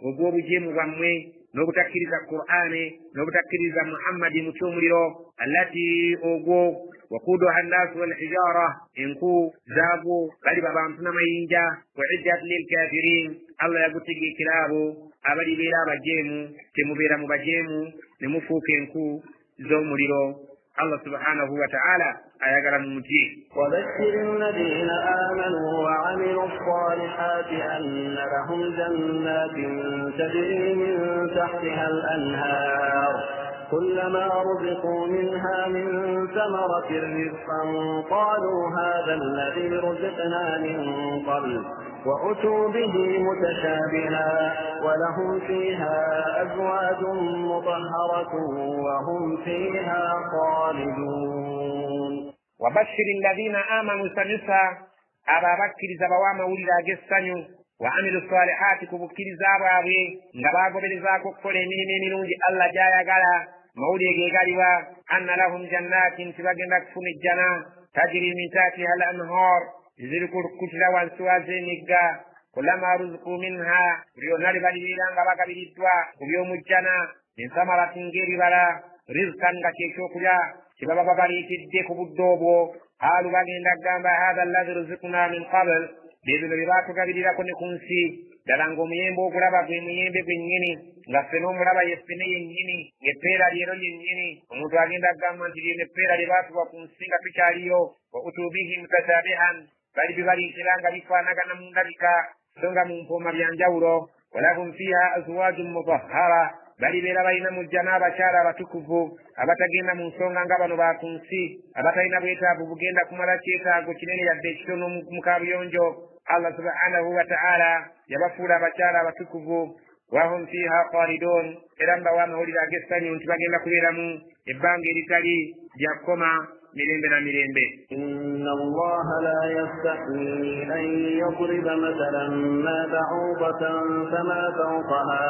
ogw'obujeemu bwammwe n'obutakkiriza Qur'ani n'obutakkiriza Muhammadi mu kyomuliro allati ogwo waquduha annaasu walhijara enku zaagwo baliba bantu n'amayinja uiddat lilkafirin Allah yagutegekera abo abalibeera abajeemu temubeera mu bajeemu ne mufuuka enku z'omuliro. Allah subhanahu wa ta'ala ayagala mumuti وبشر الذين آمنوا وعملوا الصالحات أن لهم جنات تجري من تحتها الأنهار كلما رزقوا منها من ثمرة رزقا قالوا هذا الذي رزقنا من قبل وأتوا به متشابها ولهم فيها أزواج مطهرة وهم فيها خالدون. وبشر الذين آمنوا سنسا أبا بكر زبوام ولد جسنو وعملوا الصالحات كبكر زاباوي نباغو بلزاكو كل من الله جايا غالا مولي غالوا أن لهم جنات تبغنك فم الجنة تجري من تحتها الأنهار يذكر كتلا وانسوازينيغا كلما رزقوا منها ريونالي باليلان غباغا بيدوا ويوم الجنة من ثمرة غير بلا رزقا كيشوكلا kibaba babaliitidde ku budde obwo haalu bagenda kugamba hatha allahi ruzikuna min qabl bebino bye baatugabirirako ne ku nsi ddala ng'omuyembe ogulaba gwe muyembe gwennyini nga ffe n'omulaba yeffene yennyini ng'eppeera lyero lyennyini omuntu agenda kugamba nti lyeno eppeera lye baatuwa ku nsi nga tukyaliyo wa utubihi mutashabihan bali bibaliitira nga bifaanagana mu ndabika so nga mu mpooma bya njawulo walahum fiha azwajun mutahhara balibeera balina mu jjana abakyala abatukuvu abatagenda mu nsonga nga bano ba ku nsi abatalina bwetaavu bugenda kumala kyetaago kinene yadde ekitono mu kaabuyonjo. Allah subhanahu wa ta'ala yabafuula abakyala abatukuvu wahum fiha khalidun era mbawa amawulire ag'essanyu nti bagenda kubeeramu ebbanga eritali lyakoma mirembe na mirembe. إن الله لا يستحيي أن يضرب مثلا ما بعوضة فما فوقها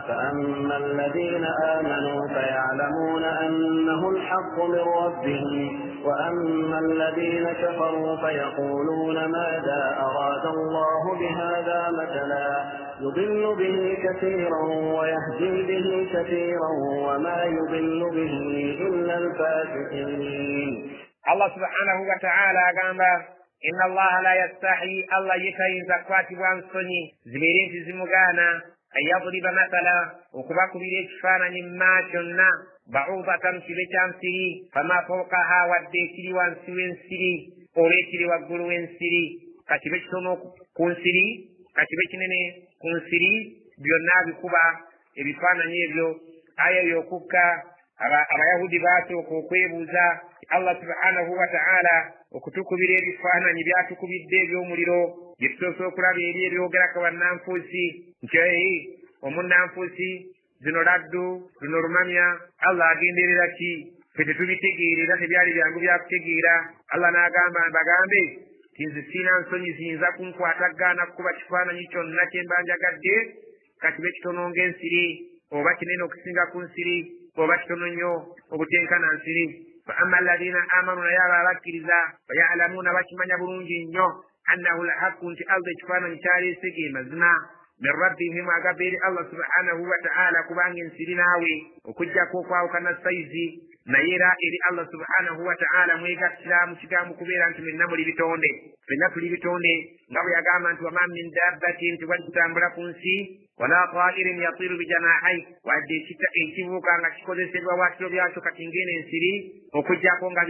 فأما الذين آمنوا فيعلمون أنه الحق من ربهم وأما الذين كفروا فيقولون ماذا أراد الله بهذا مثلا يضل به كثيرا ويهدي به كثيرا وما يضل به إلا الفاسقين. Allah subhanahu wa ta'ala agamba inna Allah la yastahi Allah yetayinza kukwatibwa nsonyi zibeere nti zimugaana ayadriba mathala okubakubira ekifaananyi mma kyonna ba'udatan kibe kya nsiri fama fawqaha wadde ekiri wansi w'ensiri oba ekiri waggulu w'ensiri kakibe kitono ku nsiri kakibe kinene ku nsiri byonna bikuba ebifaananyi ebyo aya y'okukka abayahudi baasooka okwebuuza Allah subhanahu wa ta'ala okutukubira ebifaananyi byatukubidde eby'omuliro bye tusoose okulaba eri ebyogerako bannanfuusi nti omunnanfuusi zino laddu luno lumamya Allah agenderera ki ffe tetubitegeera era tebyali byangu byakutegeera. Allah n'agamba mbagambe ti nze siina nsonyi ziyinza kunkwata gaana kukuba kifaananyi kyonna kye mba njagadde kakibe kitono ng'ensiri oba kinene okusinga ku nsiri oba kitono nnyo obutenkana nsiri. fa amma alladhina amanu naye abo abakkiriza bayalamuuna bakimanya bulungi nnyo annahu lhaqu nti Allah ekifaananyi kyaleese ge mazima min rabbihim agaba eri Allah subhanahu wa ta'ala kubanga ensiri naawe okuggyako okwawukana sayizi naye era eri Allah subhanahu wa ta'ala mwegattira mu kigambo kubeera nti mwenna muli bitonde ffenna tuli bitonde nga bwe yagamba nti wama min dabbatin tewali kutambula ku nsi wala ta'irin yatiru bijanahai wadde ekibuuka nga kikozesebwa waakiro byakyo kati ng'eno ensiri okuggyako nga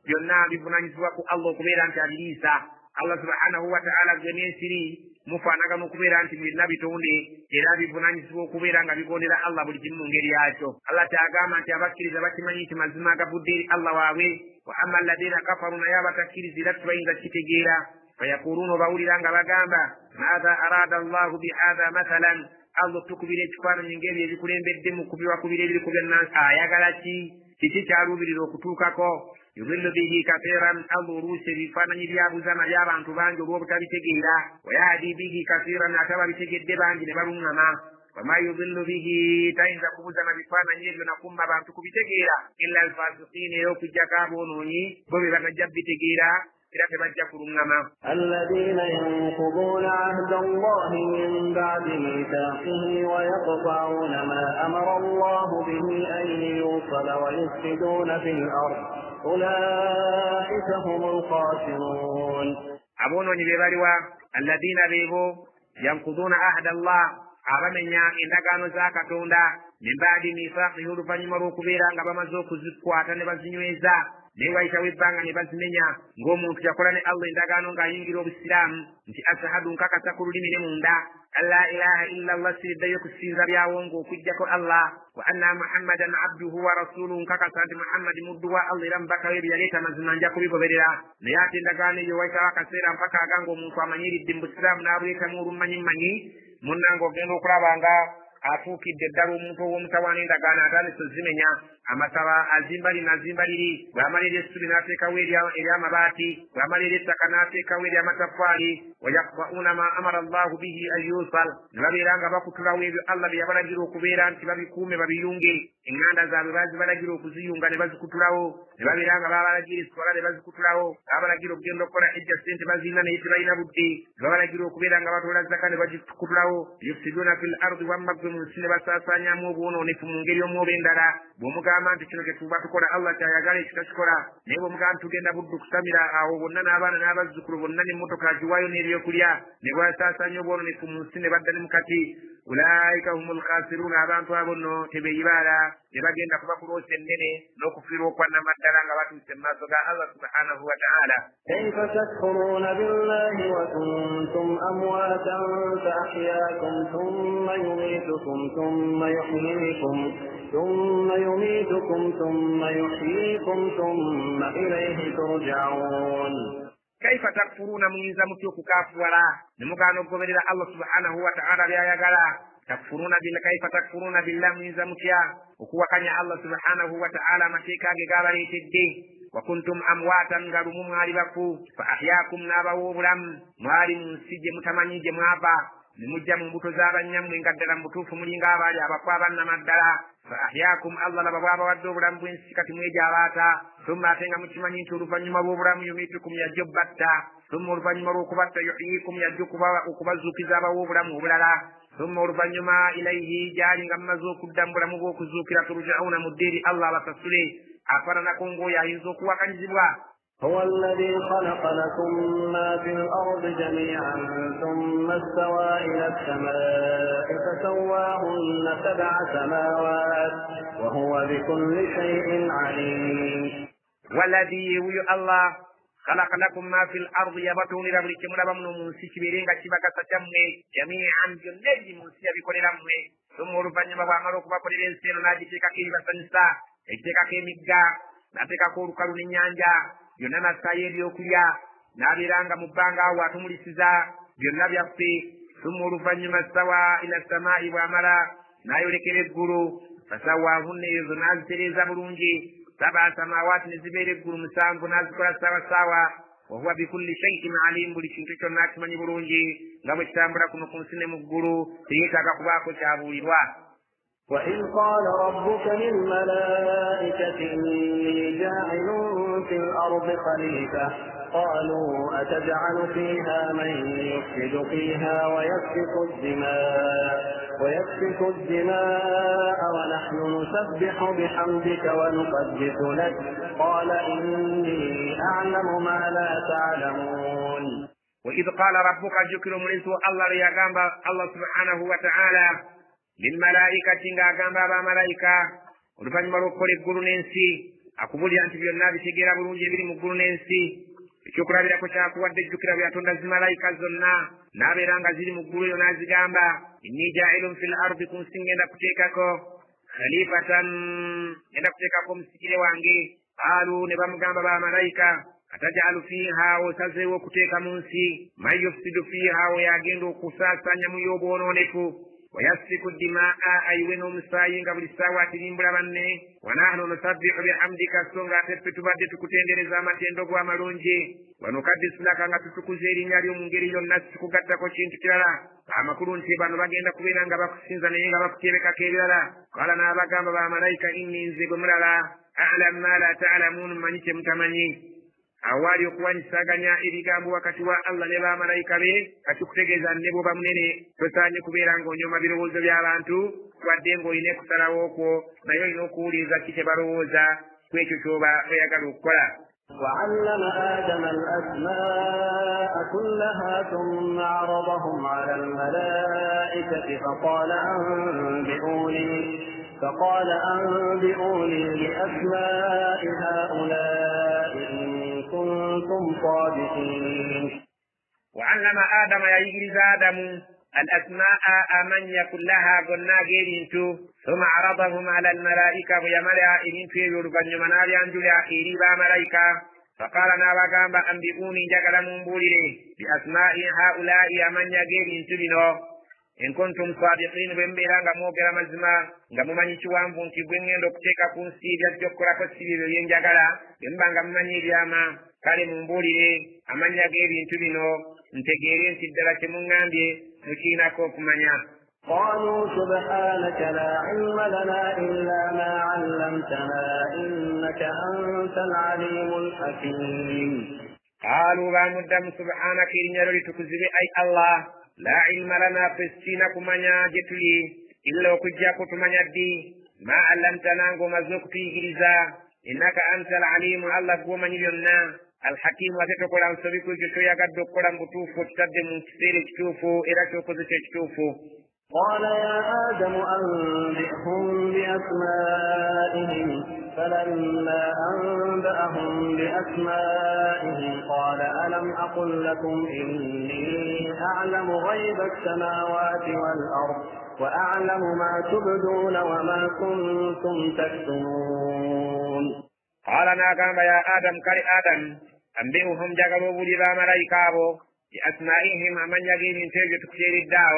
byonna bivunanyizibwa ku Allah okubeera nti abiriisa. Allah subhanahu wa ta'ala gwe n'ensiri mufaanagana okubeera nti mulina bitonde era bivunaanyizibwa okubeera nga bigondera Allah buli kimu mu ngeri yakyo. Allah kyagamba nti abakkiriza bakimanyi nti mazima agavudde eri Allah waabwe, wa amma alladhiina kafaru naye abatakkiriza era tebayinza kitegeera. Fayaquluuna obawulira nga bagamba maadha araada Allahu bihadha mathalan, Allah tukubira ekifaananyi ng'ebyo ebikulembedde mu kubira ebiri ku byannansi ayagala ki? Kiki kyaluubirira okutuukako? yudhillu bihi kathiran, Allah oluusi ebifaananyi byabuza nabyo abantu bangi olw'obutabitegeera. Wa yahdi bihi kathiran, ate ababitegedde bangi ne baluŋŋama. Wama yudhillu bihi, tayinza kubuza na bifaananyi ebyo nakumma abantu kubitegeera illa alfasiqiina, era okuggyako aboonoonyi bo be batajja bitegeera era tebajja kuluŋŋama. الذين ينقضون عهد الله من بعد ميثاقه ويقطعون ما أمر الله به أن يوصل ويفسدون في الأرض أولئك هم الخاسرون. aboonoonyi be baliwa alladhiina beebo yankuduuna ahda Allah, abamenya endagaano za Katonda min baadi mithaaqihi, oluvannyuma lw'okubeera nga bamaze okuzikwata ne bazinyweza naye wayitawo ebbanga ne bazimenya, ng'omuntu yakola ne Allah endagaano ng'ayingira obusiraamu nti ashhadu, nkakasa ku lulimi ne munda alla ilaha illa Allah, siriddayo kusinza byawongo okuggyako Allah, wa anna muhammadan abduhu wa rasuluhu, nkakasa nti Muhammad muddu wa Allah era mubaka we bye yaleeta mazima nja kubigoberera. Naye ate endagaano eyo wayitawo akaseera mpaka aganga omuntu amanyiridde mu busiraamu n'abuyitamu olummanyimanyi, munnange ogenda okulaba nga afuukidde ddala omuntu ow'omutawaana endagaano atandise ozimenya. Amasaba azimba lino azimba liri, bw'amalira essubi n'ateekawo ery'amabaati, bw'amalira ettaka n'ateekawo ery'amataffaali. Wayaqta'uuna ma amara Allahu bihi an yusal, ne babeera nga bakutulawo ebyo Allah bye yabalagira okubeera nti babikuume babiyunge. Eŋŋanda zaabwe baazibalagira okuziyunga ne bazikutulawo, ne babeera nga babalagira essola ne bazikutulawo, babalagira okugenda okukola ejja ssente bazirina naye tebalina budde, ne babalagira okubeera nga batoola zaka ne bagikutulawo. Yufsiduuna fil ardi, wamma ggwe mu nsi ne basaasaanyamu obwonoonefu mu ngeri omu oba endala. Bw'omugamba nti kino kyetuba tukola Allah kyayagala ekitakikola, naye bw'omugamba tugenda budde okusamira awo bonna n'abaana n'abazzukulu bonna n'emmotoka agiwaayo n'ebyokulya, ne bwasaasaanya obwonoonefu mu nsi ne badda ne mukati. Ulaika humul khasiruuna, abantu abo nno tebeeyibaala, ne bagenda kuba kuloosa ennene n'okufiirwa okwannamaddala nga batuuse mu maaso ga Allah subhanahu wa ta'ala. kayfa takfuruuna billahi wa kuntum amwaatan fa ahyaakum thumma yumitukum thumma yuhyiikum ثم يحييكم ثم إليه ترجعون. كيف تكفرون مuyinza mutya okukafuwala ne mugaana okugoberera Allah subhanahu wa ta'ala byayagala? kaifa takfuruna billah, muyinza mutya okuwakanya Allah subhanahu wa ta'ala amateeka ge gabaleetedde? wa kuntum amwaatan, nga lumu mwali bafu, fa ahyaakum, n'abawa obulamu, mwali mu nsi gye mutamanyi gye mwava, ne mujja mu mbuto z'abanyammwe nga ddala mu butuufu mulinga abaali abafu abannamaddala. fa ahyaakum, Allah laba bw'abawadde obulamu bw'ensi kati mwejo abaata. Thumma ate nga mukimanyi nti oluvannyuma lw'obulamu yumitukum, yajja obbatta. Thumma oluvannyuma lw'okubatta yuhyiikum, yajja okubazuukiza abawa obulamu obulala. Thumma oluvannyuma ilayhi, gyali nga mumaze okudda mu bulamu bw'okuzuukira, turja'uuna, mudde eri Allah abasasule. Afaananako ng'oyo ayinza okuwakanyizibwa. هو الذي خلق لكم ما في الأرض جميعا ثم استوى إلى السماء فسواهن 7 سماوات وهو بكل شيء عليم. والذي هو الله خلق لكم ما في الأرض, يبطون لبري كمنا بمن منسي كبيرين كتبك ستمني جميعا جنجي منسي بكل رمي. ثم رفعني مبامرك بكل رنسين ناجتك كيف سنسا ejteka k'emigga n'ateekako olukalu n'ennyanja, byonna n'assaayo ebyokulya, n'abeeranga mu bbanga awo atumulisiza byonna byaffe. Thumma oluvannyuma stawa ila samaa'i, bw'amala n'ayolekera eggulu, fasawaahunna, ezo n'azitereeza bulungi. 7 samaawaati, ne zibeera eggulu 7, n'azikola saawasaawa. wa huwa bikulli shay'in alim, buli kintu kyonna akimanyi bulungi, nga bwe kitambula kuno ku nsi ne mu ggulu, teyeetaaga kubaako kyabuulirwa. وإذ قال ربك للملائكة إني جاعل في الأرض خليفة قالوا أتجعل فيها من يفسد فيها ويسفك الدماء ونحن نسبح بحمدك ونقدس لك قال إني أعلم ما لا تعلمون. وإذ قال ربك ذكر منذ الله يغامب الله سبحانه وتعالى lilmalaikati, ng'agamba abamalayika oluvannyuma lw'okukola eggulu n'ensi, akubulira nti byonna bitegeera bulungi ebiri mu ggulu n'ensi. ekyokulabirako kyakuwadde ejjukira bwe yatonda zimalayika zonna n'abeera nga ziri mu ggulu eyo n'azigamba inni jaa'ilun fil ardi ku nsi ngenda kuteekako khalifatan ngenda kuteekako omusigire wange qaalu ne bamugamba bamalayika atajalu fiha osazeewo okuteeka mu nsi man yufsidu fiha weyagenda okusaasanya mu y'obwonoonefu wayasfiku dimaa ayiwe n'omusaayi nga buli ssaawa atirimbula banne wanahnu nusabbihu bihamdika so nga ate ffe tubadde tukutendereza amatendo go amalungi wanukaddisu laka nga tutukuza erinnya lyo mu ngeri yonna situkugattako kintu kirala amakulu nti bano bagenda kubeera nga bakusinza naye nga bakuteebekako ebirala kala n'abagamba bamalayika inni nze gwe mulala alamu ma la taalamuun mmanyi kye mutamanyi awaali okuwanyisaganya ebigambo wakati wa Allah ne bamalayika be kakikutegeeza ne bwoba munene tosaanye kubeera ng'onyoma birowoozo by'abantu wadde ng'olina okusalawo okwo naye olina okuwuliriza ki kye balowooza ku ekyo ky'oba oyagala okukola. وعلم آدم الأسماء كلها ثم عرضهم على الملائكة فقال أنبئوني بأسماء هؤلاء إن كنتم صادقين. وعلم آدم يجرز آدم الأسماء أمن كلها قلنا جيرينتو ثم عرضهم على الملائكة ويملأ إذن في يرغن يمنال أنجل أخيري بملائكة فقال نابقام أنبئوني جغل منبولي بأسماء هؤلاء أمن جيرينتو بنو إن كنتم صادقين بمبيرا غموغرا مزما غموماني چوامبو نتي بوين دوكتيكا كونسي جوكورا كسيبي ينجغلا بمبا غموماني بياما kale mumbulire amanya g'ebintu bino ntegeere nti ddala temungambye mukiinako okumanya. قالوا سبحانك لا علم لنا إلا ما علمتنا إنك أنت العليم الحكيم. قالوا بامدام سبحانك إن لتكذب أي الله لا علم لنا فسينا كمانيا جتلي إلا وكجا كتمانيا دي ما علمتنا ومزوك في غريزا إنك أنت العليم الله قومني لنا الحكيم وتتقول عن سبيكو جتو يقد قرم بطوفو تتدم كثير جتوفو إلى شوكو جتوفو. قال يا آدم أنبئهم بأسمائهم فلما أنبأهم بأسمائهم قال ألم أقل لكم إني أعلم غيب السماوات والأرض وأعلم ما تبدون وما كنتم تكتمون. قال ناقام يا آدم كري آدم أنبئهم جغلوا بجبا ملايكابو بأسمائهم من يجين تيجي تكسير الداو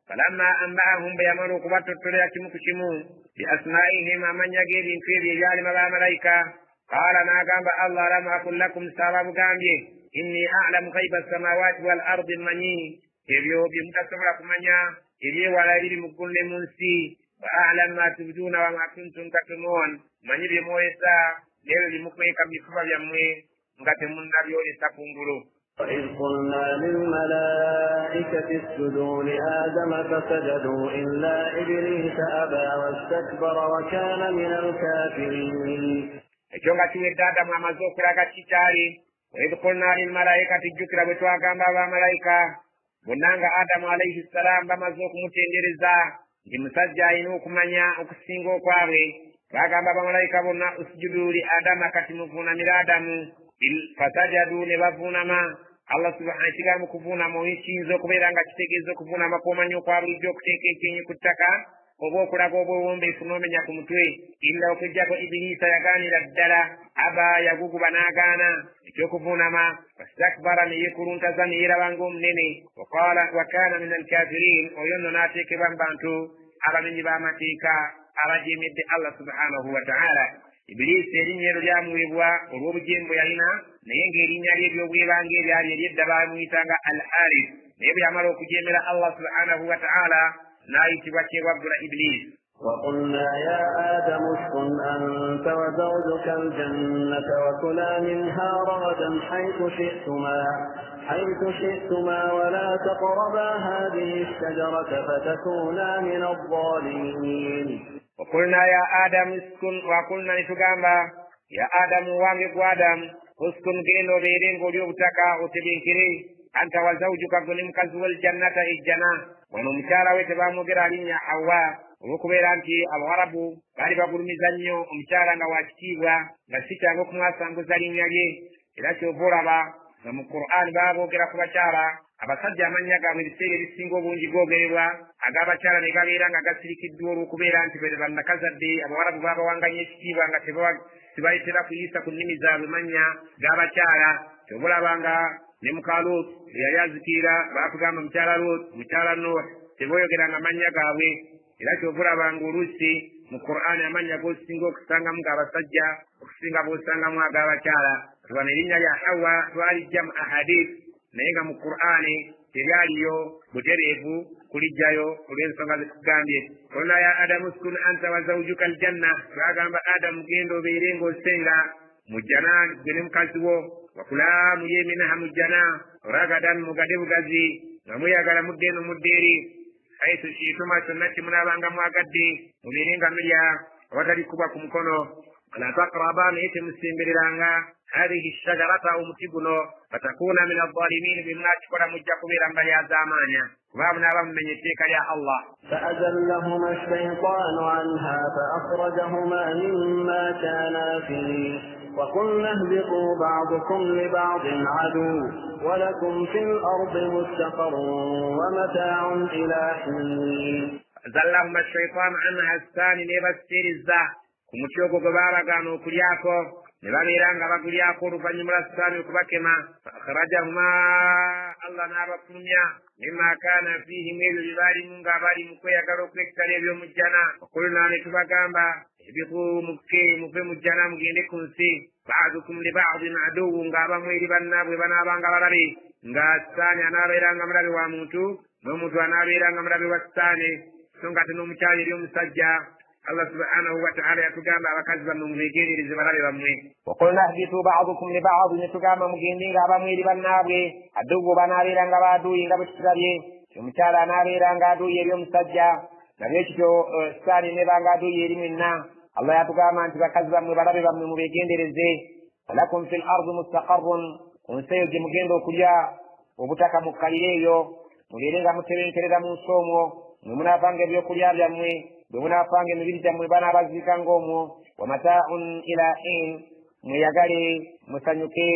فلما أنبأهم بيمنوا قبط الطريق مكشمون بأسمائهم من يجين تيجي يالم ملايكا قال ناقام الله لم أقل لكم سبب قامي إني أعلم غيب السماوات والأرض مني إبيو بمتصفرك منيا إبيو ولا يريد مكل منسي وأعلم ما تبدون وما كنتم تكتمون مني بمويسا lero limukweka bifuba byammwe nga temunnabyoyesa kungulu. وإذ قلنا للملائكة اسجدوا لآدم فسجدوا إلا إبليس أبى واستكبر وكان من الكافرين. ekyo nga kiwedde Adamu amaze okulaga kitaali وإذ قلنا للملائكة ejjukira bwe twagamba abamalayika bonna nga Adamu alayhi salaam bamaze okumutendereza nti musajja alina okumanya okusinga okwabwe bagamba abamalayika bonna usjudu li Adama kati muvuunamire Adamu fasajadu ne bavuunama. Allah subhanahu ekigambo kuvuunama kiyinza okubeera nga kitegeeza okuvuunama kw'omanyi okwa bulijjo okuteeka ekyenyi ku ttaka oba okulaga obwewombeefu n'omenya ku mutwe illa okujjako Ibilisa yagaanira ddala aba yaguguba n'agaana ekyokuvuunama wastakbara ne yeekuluntaza ne yeeraba ng'omunene wa kaana min alkafirin oyo nno n'ateekebwa mu bantu abamenyi b'amateeka abajeemedde Allah subhanahu wa ta'ala. Ibilisi erinnya eryo lyamuweebwa olw'obujeemu bwe yalina naye ng'erinnya lye ery'obwebanga eryali eryedda baamuyitanga al-Harith naye bwe yamala okujeemera Allah subhanahu wa ta'ala n'ayitibwa kyebwaggula Ibilisi. وقلنا يا آدم اسكن أنت وزوجك الجنة وكلا منها رغدا حيث شئتما ولا تقربا هذه الشجرة فتكونا من الظالمين. وقلنا يا آدم اسكن وقلنا لتغامبا يا آدم وانغ آدم اسكن بينو بيرين غوليوبتكا وتبينكري أنت وزوجك غنمكز والجنة الجنة ونمشارا وتباموغرا لنيا حواء olw'okubeera nti abawarabu baali bagulumiza nnyo omukyala nga wakitiibwa nga si kyangu okumwasanguza linnya lye era kyova olaba nga mu Qur'an baboogera ku bakyala abasajja amannya gaabwe ebiseera ebisinga obungi googerebwa ag'abakyala ne gabeera nga gasirikiddwa olw'okubeera nti bannakazadde abawarabu baabawanganya ekitiibwa nga tebayitera kuyisa ku nnimi zaabwe mannya g'abakyala. kyobulabanga ne muka Luut yali azikira baakugamba mukyala Nuh teboyogeranga mannya gaabwe, era kyobulabanga oluusi mu Qur'an amannya g'osinga okusangamu g'abasajja okusinga b'osangamu ag'abakyala. Tubano erinnya lya Hawa twalijja mu ahadith naye nga mu Qur'an teryaliyo butereevu kulijjayo olw'ensonga zetugambye. Qulna ya Adamu uskun anta wa zawjuka aljanna, twagamba Adamu genda obeere ng'osenga mu jjana gwe ne mukazi wo, wakula mulye minha mu jjana ragadan mugade bugazi nga mweyagala mudde eno mudde eri haitu shiituma kyonna kimunaabanga mwagadde mubeere nga mulya awatali kuba ku mukono. wala taqraba naye temusembereranga hadihi shajarata omuti guno fatakuna min adh-dhalimin bimwakikola mujja kubeera mbali az'amaanya kuba munaaba mumenya etteeka lya Allah. فأزلهما الشيطان عنها فأخرجهما مما كانا فيه وقلنا اهبطوا بعضكم لبعض عدو ولكم في الأرض مستقر ومتاع إلى حين. فأزلهما الشيطان عنها الثاني نبستير الزه kumuti ogwo gwe baabagaana okulyako ne babeera nga bagulyako oluvannyuma lwa Sitaani okubakema. Fakharajahuma, Allah n'abafulumya mimma kaana fiihi mu ebyo bye baalimu ng'abali mu kweyagala okwekitala eby'omu jjana. Wakulna ne tubagamba ebiku muve mu jjana mugende ku nsi, ba'dukum li ba'din aduwwu, ng'abamu eri bannaabwe banaabanga balabe, nga Sitaani anaabeeranga mulabe wa muntu n'omuntu anaabeeranga mulabe wa Sitaani, so nga ate n'omukyala eri omusajja. Allah subhanahu wa ta'ala yatugamba abakazi bano mubeegerereze balabe bammwe. Wakulna ihbitu ba'dukum li ba'd, ne tugamba mugende ng'abamu eri bannaabwe aduwwu banaabeeranga baaduuyi nga bwe tukirabye. Omukyala anaabeeranga aduuyi eri omusajja, nabyo ekityo Sitaani nebanga aduuyi eri mwenna. Allah yatugamba nti bakazi bammwe balabe bammwe mubeegendereze. Walakum fil ardi mustaqarrun, ku nsi eyo gye mugenda okulya obutaka mukkalire eyo mubeere nga mutebenkerera mu nsi omwo, mwe munaafanga ebyokulya byammwe bwe munaafanga emibiri gyammwe banaabaziika ng'omwo. wa mata'un ila hin, mweyagale musanyuke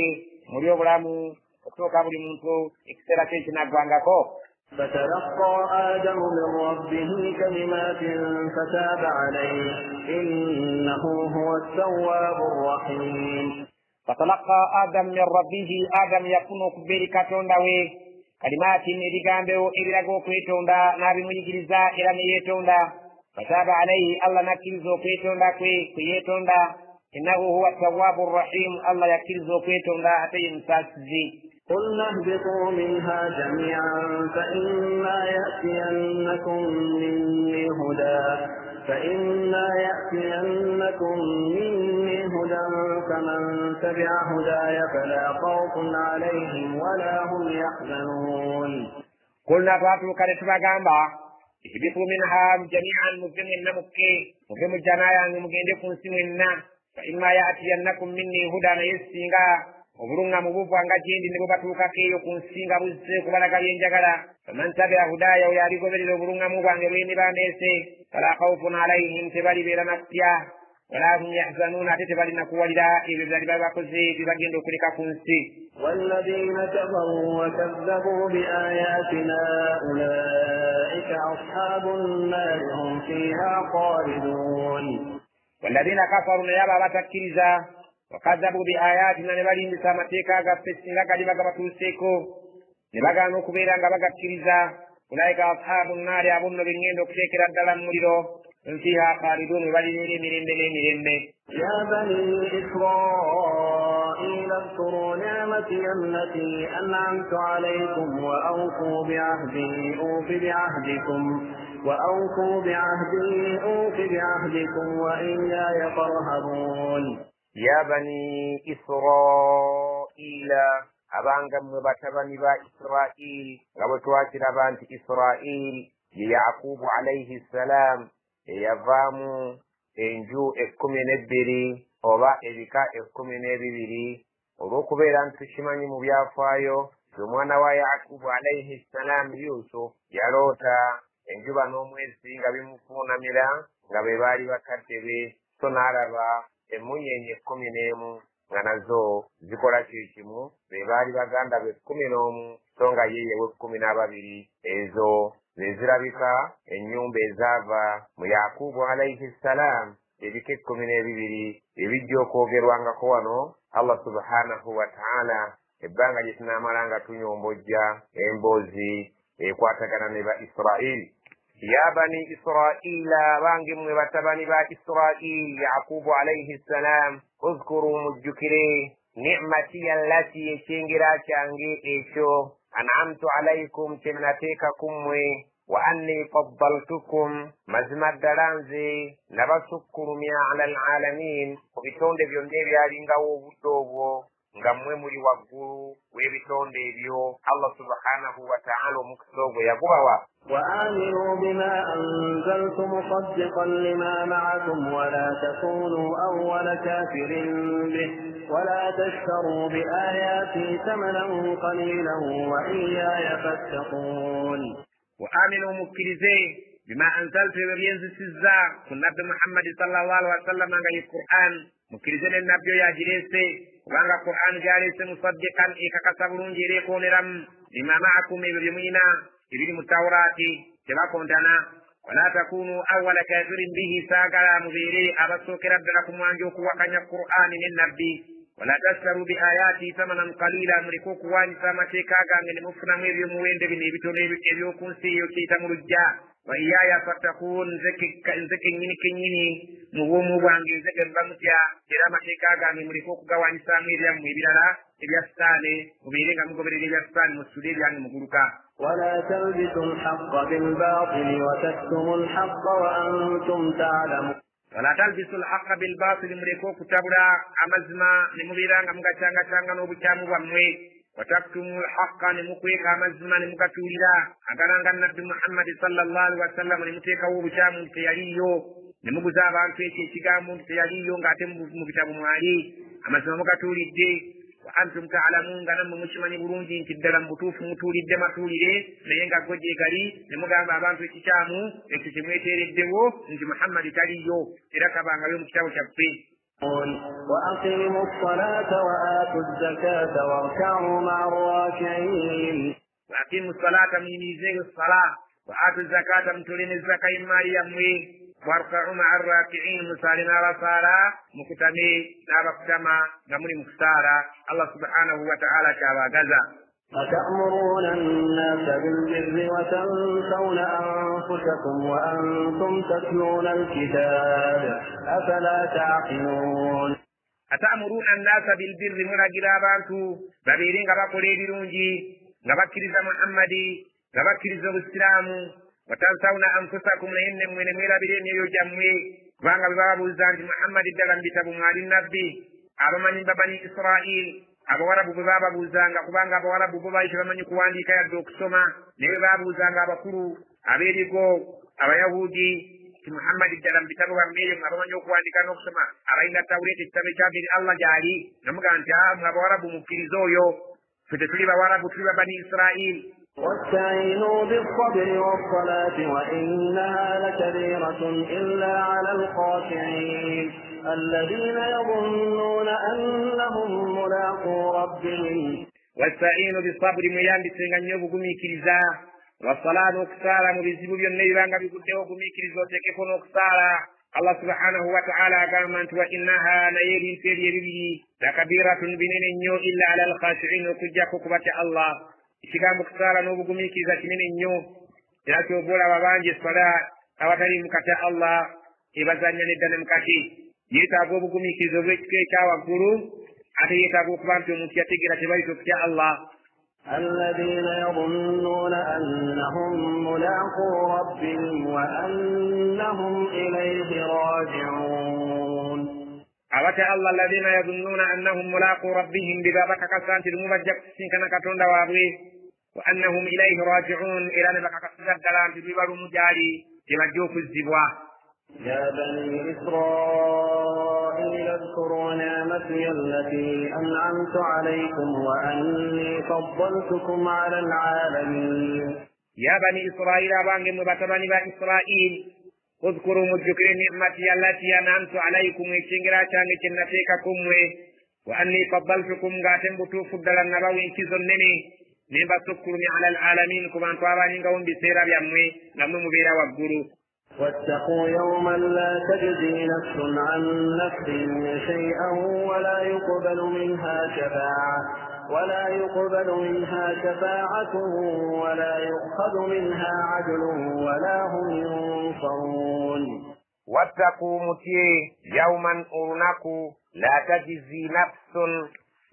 muli obulamu okutuuka buli muntu ekiseera kye kinaggwangako. فتلقى آدم من ربه كلمات فتاب عليه إنه هو التواب الرحيم. فتلقى آدم من ربه، آدم يكون كبير كتوندا وي كلمات نبيغامبو إبراغو كويتوندا نبي مجيزا إلى نيتوندا فتاب عليه، الله نكيزو كويتوندا كويتوندا إنه هو التواب الرحيم، الله يكيزو كويتوندا أتي مساسزي. قلنا اهبطوا منها جميعا فإما يأتينكم مني هدى فمن تبع هداي فلا خوف عليهم ولا هم يحزنون. قلنا فاتوا كانت بغامبا اهبطوا منها جميعا مفهم الجنايا مجندكم سمنا فإما يأتينكم مني هدى يسينغا obulunga mu buvanga gyendi ne bubatuukako eyo ku nsinga buzze kubalaga byenjagala. faman tabia hudaya, oyo aligoberera obulungamu bwange bwe ndibandeese, fala khawfun alayhim, tebalibeera natya, wala hum yahzanuuna, ate tebalina kuwalira ebyo byali babakoze bibagenda okuleka ku nsi. والذين كفروا وكذبوا بآياتنا أولئك أصحاب النار هم فيها خالدون. والذين كفروا نيابا باتكيزا وكذبوا بآياتنا نبالين بسامتيكا غفتسنغا كالبا غباتوسيكو نباغانو كبيرانغا بغاكيريزا أولئك أصحاب النار أبن بنيندو كشيكرا دلم مريدو هم فيها خالدون نبالين مريندي. يا بني إسرائيل اذكروا نعمتي التي أنعمت عليكم وأوفوا بعهدي أوف بعهدكم وإياي فارهبون. يا بني إسرائيل أبانغم باتبني با إسرائيل غبتواتر بانت إسرائيل يعقوب عليه السلام يفامو enju 12 oba ebika 12 olw'okubeera nti tukimanyi mu byafaayo omwana wa Yakubu alayhi salam Yusuf yaloota enjuba n'omwezi nga bimufuunamira nga be baali bakadde be, so n'alaba emunyenye 11 nga nazo zikola kimu be baali baganda be 11 so nga ye we 12 ezo zirabika ennyumba ezaava mu Yakubu alayhi salam ebike 12 ebijja okwogerwangako wano Allah subhanahu wa ta'ala ebbanga lye tunaamalanga tunyombojja emboozi ekwatagana ne ba Israili. Ya bani Israila bangi mwe batabani ba Israili Yakubu alayhi salam uzkuru mujjukire ni'mati allati ekingira kyange ekyo an'amtu alaykum kimnateeka kumwe wa anni faddaltukum mazima ddala nze nabasukkulumya ala alalamin ku bitonde byonna ebyalingawo obudde obwo nga mmwe muli waggulu w'ebitonde ebyo. Allah subhanahu wa ta'ala omukisa ogwo yagubawa. وآمنوا بما أنزلت مصدقا لما معكم ولا تكونوا أول كافر به ولا تشتروا بآياتي ثمنا قليلا وإياي فاتقون. وآمنوا مكرزين بما أنزلت بينزل سزا النبي محمد صلى الله عليه وسلم عن القرآن مكرزين النبي يا جلسي وعن القرآن جالس مصدقا إيكا كسبرون جريكون رم لما معكم بيمينا ibili mutawrati tebakontana wala takunu awwala kafirin bihi sagala mubiri abasokera ddala ku mwanjo okuwakanya Qur'ani ne nabbi wala tasaru bi ayati thamanan qalila muliko kuwanyisa amateeka gange ne mufunamu ebyo muwende bino ebitono ebyokunsi eyo kiyita mu lujja wa iyaya fattakun nzeke nyini kenyini mu bwomu bwange nzeke mba mutya era amateeka gange muliko okugawanyisaamu ebyammwe ebirala ebya sitaani mubeere nga mugoberera ebya sitaani musule ebyange muguluka. ولا تلبسوا الحق بالباطل وتكتموا الحق وأنتم تعلمون. ولا تلبسوا الحق بالباطل ملكو كتابلا أمزما نمبيران مغتشانغا شانغا نوبشامو باموي وتكتموا الحق نمكويك أمزما نمكتوليلا أغرانغا النبي محمد صلى الله عليه وسلم نمتيكا وبشامو تياليو نمغزابا أنتويكي شيغامو تياليو غاتم مكتابو موالي أمزما مكتوليدي وأنتم تعلمون غنم مشمني برونجي انتدلم بطوف مطولي دمطولي نينغا goje gari nemugamba abantu ekikyamu ekikimwetereddewo nti Muhammad taliyo era kabanga yo mu kitabo kyaffe. وأقيموا الصلاة وآتوا الزكاة واركعوا مع الراكعين. وأقيموا الصلاة ميميزي الصلاة وآتوا الزكاة متولين الزكاة مالي يموي واركعوا مع الراكعين مسالنا رسالا مكتمي نابكتما نمني مكسارا. الله سبحانه وتعالى كابا غزا. أتأمرون الناس بالبر وتنسون أنفسكم وأنتم تتلون الكتاب أفلا تعقلون. أتأمرون الناس بالبر مرجلابانتو بابيرين غباقولي برونجي غباكريزا محمدي غباكريزا الإسلام وتنسون أنفسكم لإن من ميلا برين يجمعي وانغ بابو زانج محمد الدلم بتابو مالي النبي أبمن بني إسرائيل abawarabu bwe bababuuzanga kubanga abawarabu bo baali tebamanyi kuwandiika yadde okusoma naye babuuzanga abakulu abeerigo abayahudi ti Muhammadi ddala mu bitabo bammeeyo nga bamanyi okuwandiika n'okusoma abalina tawuleti ekitabo ekyabiri Allah gyali namugamba nti mwe abawarabu mukkiriza oyo ffe tetuli bawarabu tuli babani Israili. واستعينوا بالصبر والصلاة وإنها لكبيرة إلا على الخاشعين الذين يظنون أنهم ملاقو ربهم. واستعينوا بالصبر مياندي سنغنيو بغمي كريزا والصلاة نكسارا مبزيبو بيونيبانغا بيقوديو بغمي كريزا تكيفو نكسارا. الله سبحانه وتعالى قال وإنها ليري سيري لكبيرة بنينيو إلا على الخاشعين وكجاكو كبات الله. Ikigambo kusala n'obugumikiriza kinene nnyo era kyobola babanje sala abatali mukata Allah ebazanya neddane mukati yeetaaga obugumikiriza obw'ekika ekyawaggulu ate yeetaaga okuba nti omuntu yategeera tebayita okutya Allah. الذين يظنون أنهم ملاقو ربهم وأنهم إليه راجعون. abata Allah alladhina yadhunnuna annahum mulaqu rabbihim bibabaka kasanti lumubajja kusinkana katonda waabwe wa annahum ilayhi raji'un ila ne bakakasiddala nti bibalumujali tebajja okuzzibwa. يا بني إسرائيل اذكروا نعمتي التي أنعمت عليكم وأني فضلتكم على العالمين. يا بني إسرائيل أبانجم بطباني بني إسرائيل اذكروا مجكرين نعمتي التي أنعمت عليكم وشنجرا شانك النتيككم wa anni faddaltukum ngaten butu fuddala nabawi kizon nene nemba sukkurumi ala alalamin ko man tawani ngawon bi sera biamwe namwe mubira wagguru. واتقوا يوما لا تجزي نفس عن نفس شيئا ولا يقبل منها شفاعة ولا يؤخذ منها عدل ولا هم ينصرون. واتقوا متي يوما أرنكو لا تجزي نفس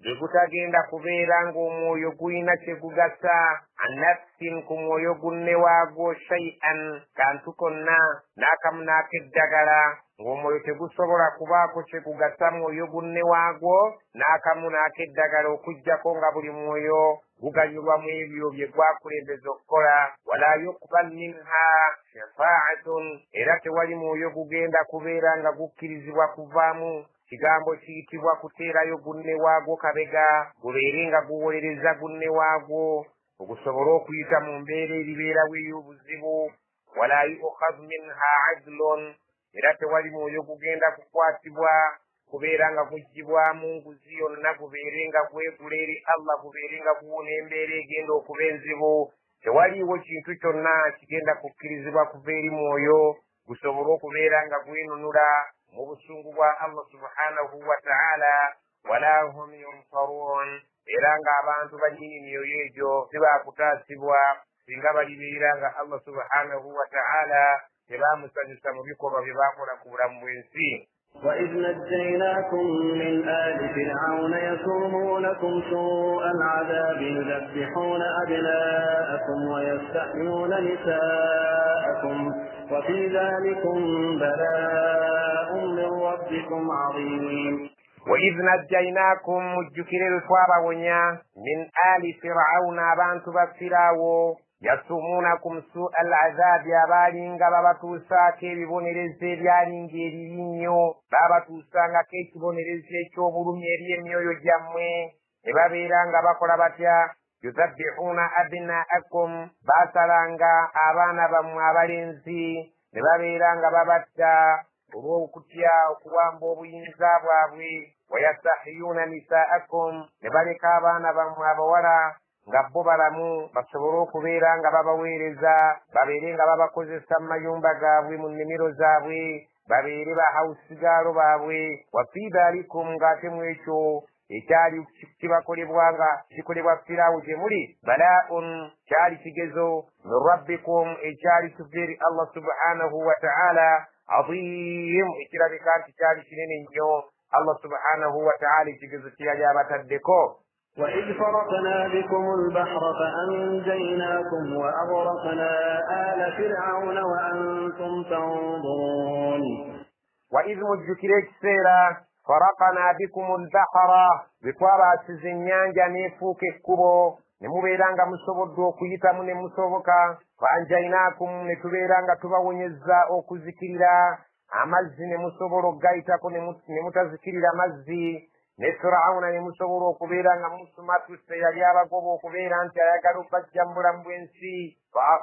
Dekutagenda kubeera ng'omwoyo gulina kye gugasa an nafsin ku mwoyo gunne waagwo shay'an kantu konna n'akamu n'akeddagala ng'omwoyo tegusobola kubaako kye gugasa mwoyo gunne waagwo n'akamu n'akeddagala okuggyako nga buli mwoyo guganyulwamu ebyo bye gwakulembeza okukola. wala yuqbal minha shafaa'atun era tewali mwoyo gugenda kubeera nga gukkirizibwa kuvaamu kigambo kiyitibwa kuteerayo gunne waagwo kabega gubeere nga guwolereza gunne waagwo okusobola okuyita mu mbeera eribeerawo ey'obuzibu. wala yukhadhu minha adlun era tewali mwoyo gugenda kukwatibwa kubeera nga guggyibwamu nguzi yonna gubeere nga gwegula eri Allah gubeere nga guwona embeera egenda okuba enzibu. tewaliiwo kintu kyonna kigenda kukkirizibwa kuva eri mwoyo gusobole okubeera nga gwenunula mu busungu bwa Allah subhanahu wa ta'ala. wala hum yunsarun era ng'abantu banyini myoyo egyo tebakutaasibwa singa balibeera nga Allah subhanahu wa ta'ala tebamusanyusa mu bikolwa bye bakola ku bulamu bw'ensi. وإذ نجيناكم من آل فرعون يسومونكم سوء العذاب يذبحون أبناءكم ويستحيون نساءكم وفي ذلكم بلاء من ربكم عظيم. وإذ نجيناكم مجكر الفارونيا من آل فرعون abantu bafirawo yasumunakum su'al azabi abalinga babatuusaako ebibonerezo ebyalinga ebibi nnyo babatuusangako ekibonerezo eky'obulumi eri emyoyo gyammwe ne babeera nga bakola batya yuzabbihuna abna'akum baasalanga abaana bammwe abalenzi ne babeera nga babatta olw'okutya okuwamba obuyinza bwabwe wayastahiyuna nisa'akum ne baleka abaana bammwe abawala nga bo balamu basobole okubeera nga babaweereza babeere nga babakozesa mu mayumba gaabwe mu nnimiro zaabwe babeere bahawusigaalo baabwe. wa fi dhalikum ng'ate mu ekyo ekyali kibakolebwa nga kikolebwa firaawo gye muli balaa'un kyali kigezo min rabbikum ekyali kiva eri Allah subhanahu wa ta'ala azim ekirabika nti kyali kinene nnyo. Allah subhanahu wa ta'ala ekigezo kye yali abataddeko. وإذ فرقنا بكم البحر فأنجيناكم وأغرقنا آل فرعون وأنتم تنظرون. وإذ مجكريك سيرا فرقنا بكم البحر بطوابا سزنيانجا نيفوك الكبو نمبيرانغا مصوبدو كيتامو نمصوبكا فأنجيناكم نتبيرانغا تباونيزا أوكوزكيرا amazzi ne musobola okugayitako ne mutazikirira mazzi ne Firawuna ne musobola okubeera nga musumatuse yali abagoba okubeera nti ayagala okubajja mu bulamu bw'ensi.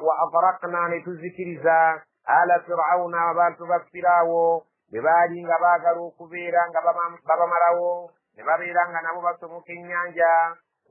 wa aghraqna ne tuzikiriza ala Firawuna abantu ba Firaawo be baali nga baagala okubeera nga babamalawo ne babeera nga nabo basomoka ennyanja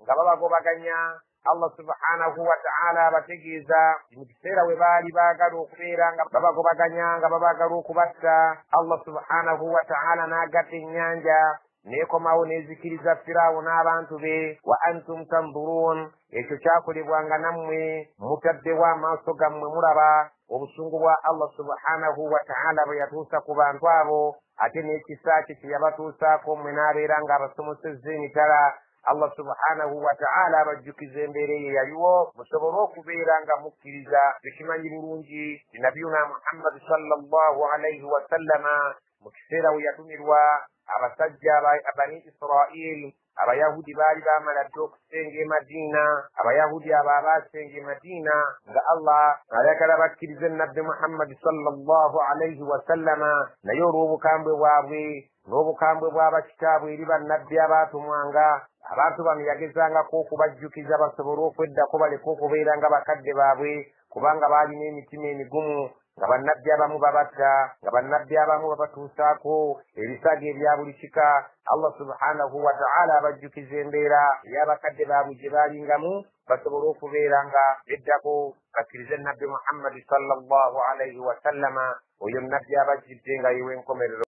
nga babagobaganya. Allah subhanahu wa ta'ala abategeeza mu kiseera we baali baagala okubeera nga babagobaganya nga babaagala okubatta. Allah subhanahu wa ta'ala n'agatta ennyanja neekomawo neezikiriza Firaawo n'abantu be. wa antum tanzurun ekyo kyakolebwanga nammwe mutaddewo amaaso gammwe mulaba obusungu bwa Allah subhanahu wa ta'ala bwe yatuusa ku bantu abo ate n'ekisa kye yabatuusaako mmwe n'abeera ng'abasomosezza emitala. Allah subhanahu wa ta'ala abajjukiza embeera eyo yaliwo musobole okubeera nga mukkiriza. Tukimanyi bulungi nabiyuna Muhammad sallallahu alayhi wa sallama mu kiseera we yatumirwa abasajja bani Israel abayahudi baali bamala dda okusenga e Madiina. abayahudi abo abaasenga e Madiina nga Allah ayagala bakkirize nabbi Muhammad sallallahu alayhi wa sallama naye olw'obukambwe bwabwe n'obukambwe bw'abakitaabwe eri bannabbi abaatumwanga abantu bano yagezangako okubajjukiza basobole okweddako baleke okubeera nga bakadde baabwe kubanga baalina emitima emigumu nga bannabbi abamu babatta nga bannabbi abamu babatuusaako ebisago ebya buli kika. Allah subhanahu wa ta'ala abajjukiza embeera ey'abakadde baabwe gye baalingamu basobole okubeera nga beddako bakkirize nabbi Muhammadi sallallahu alayhi wa sallama, oyo nabbi abajjidde nga yewe enkomerero.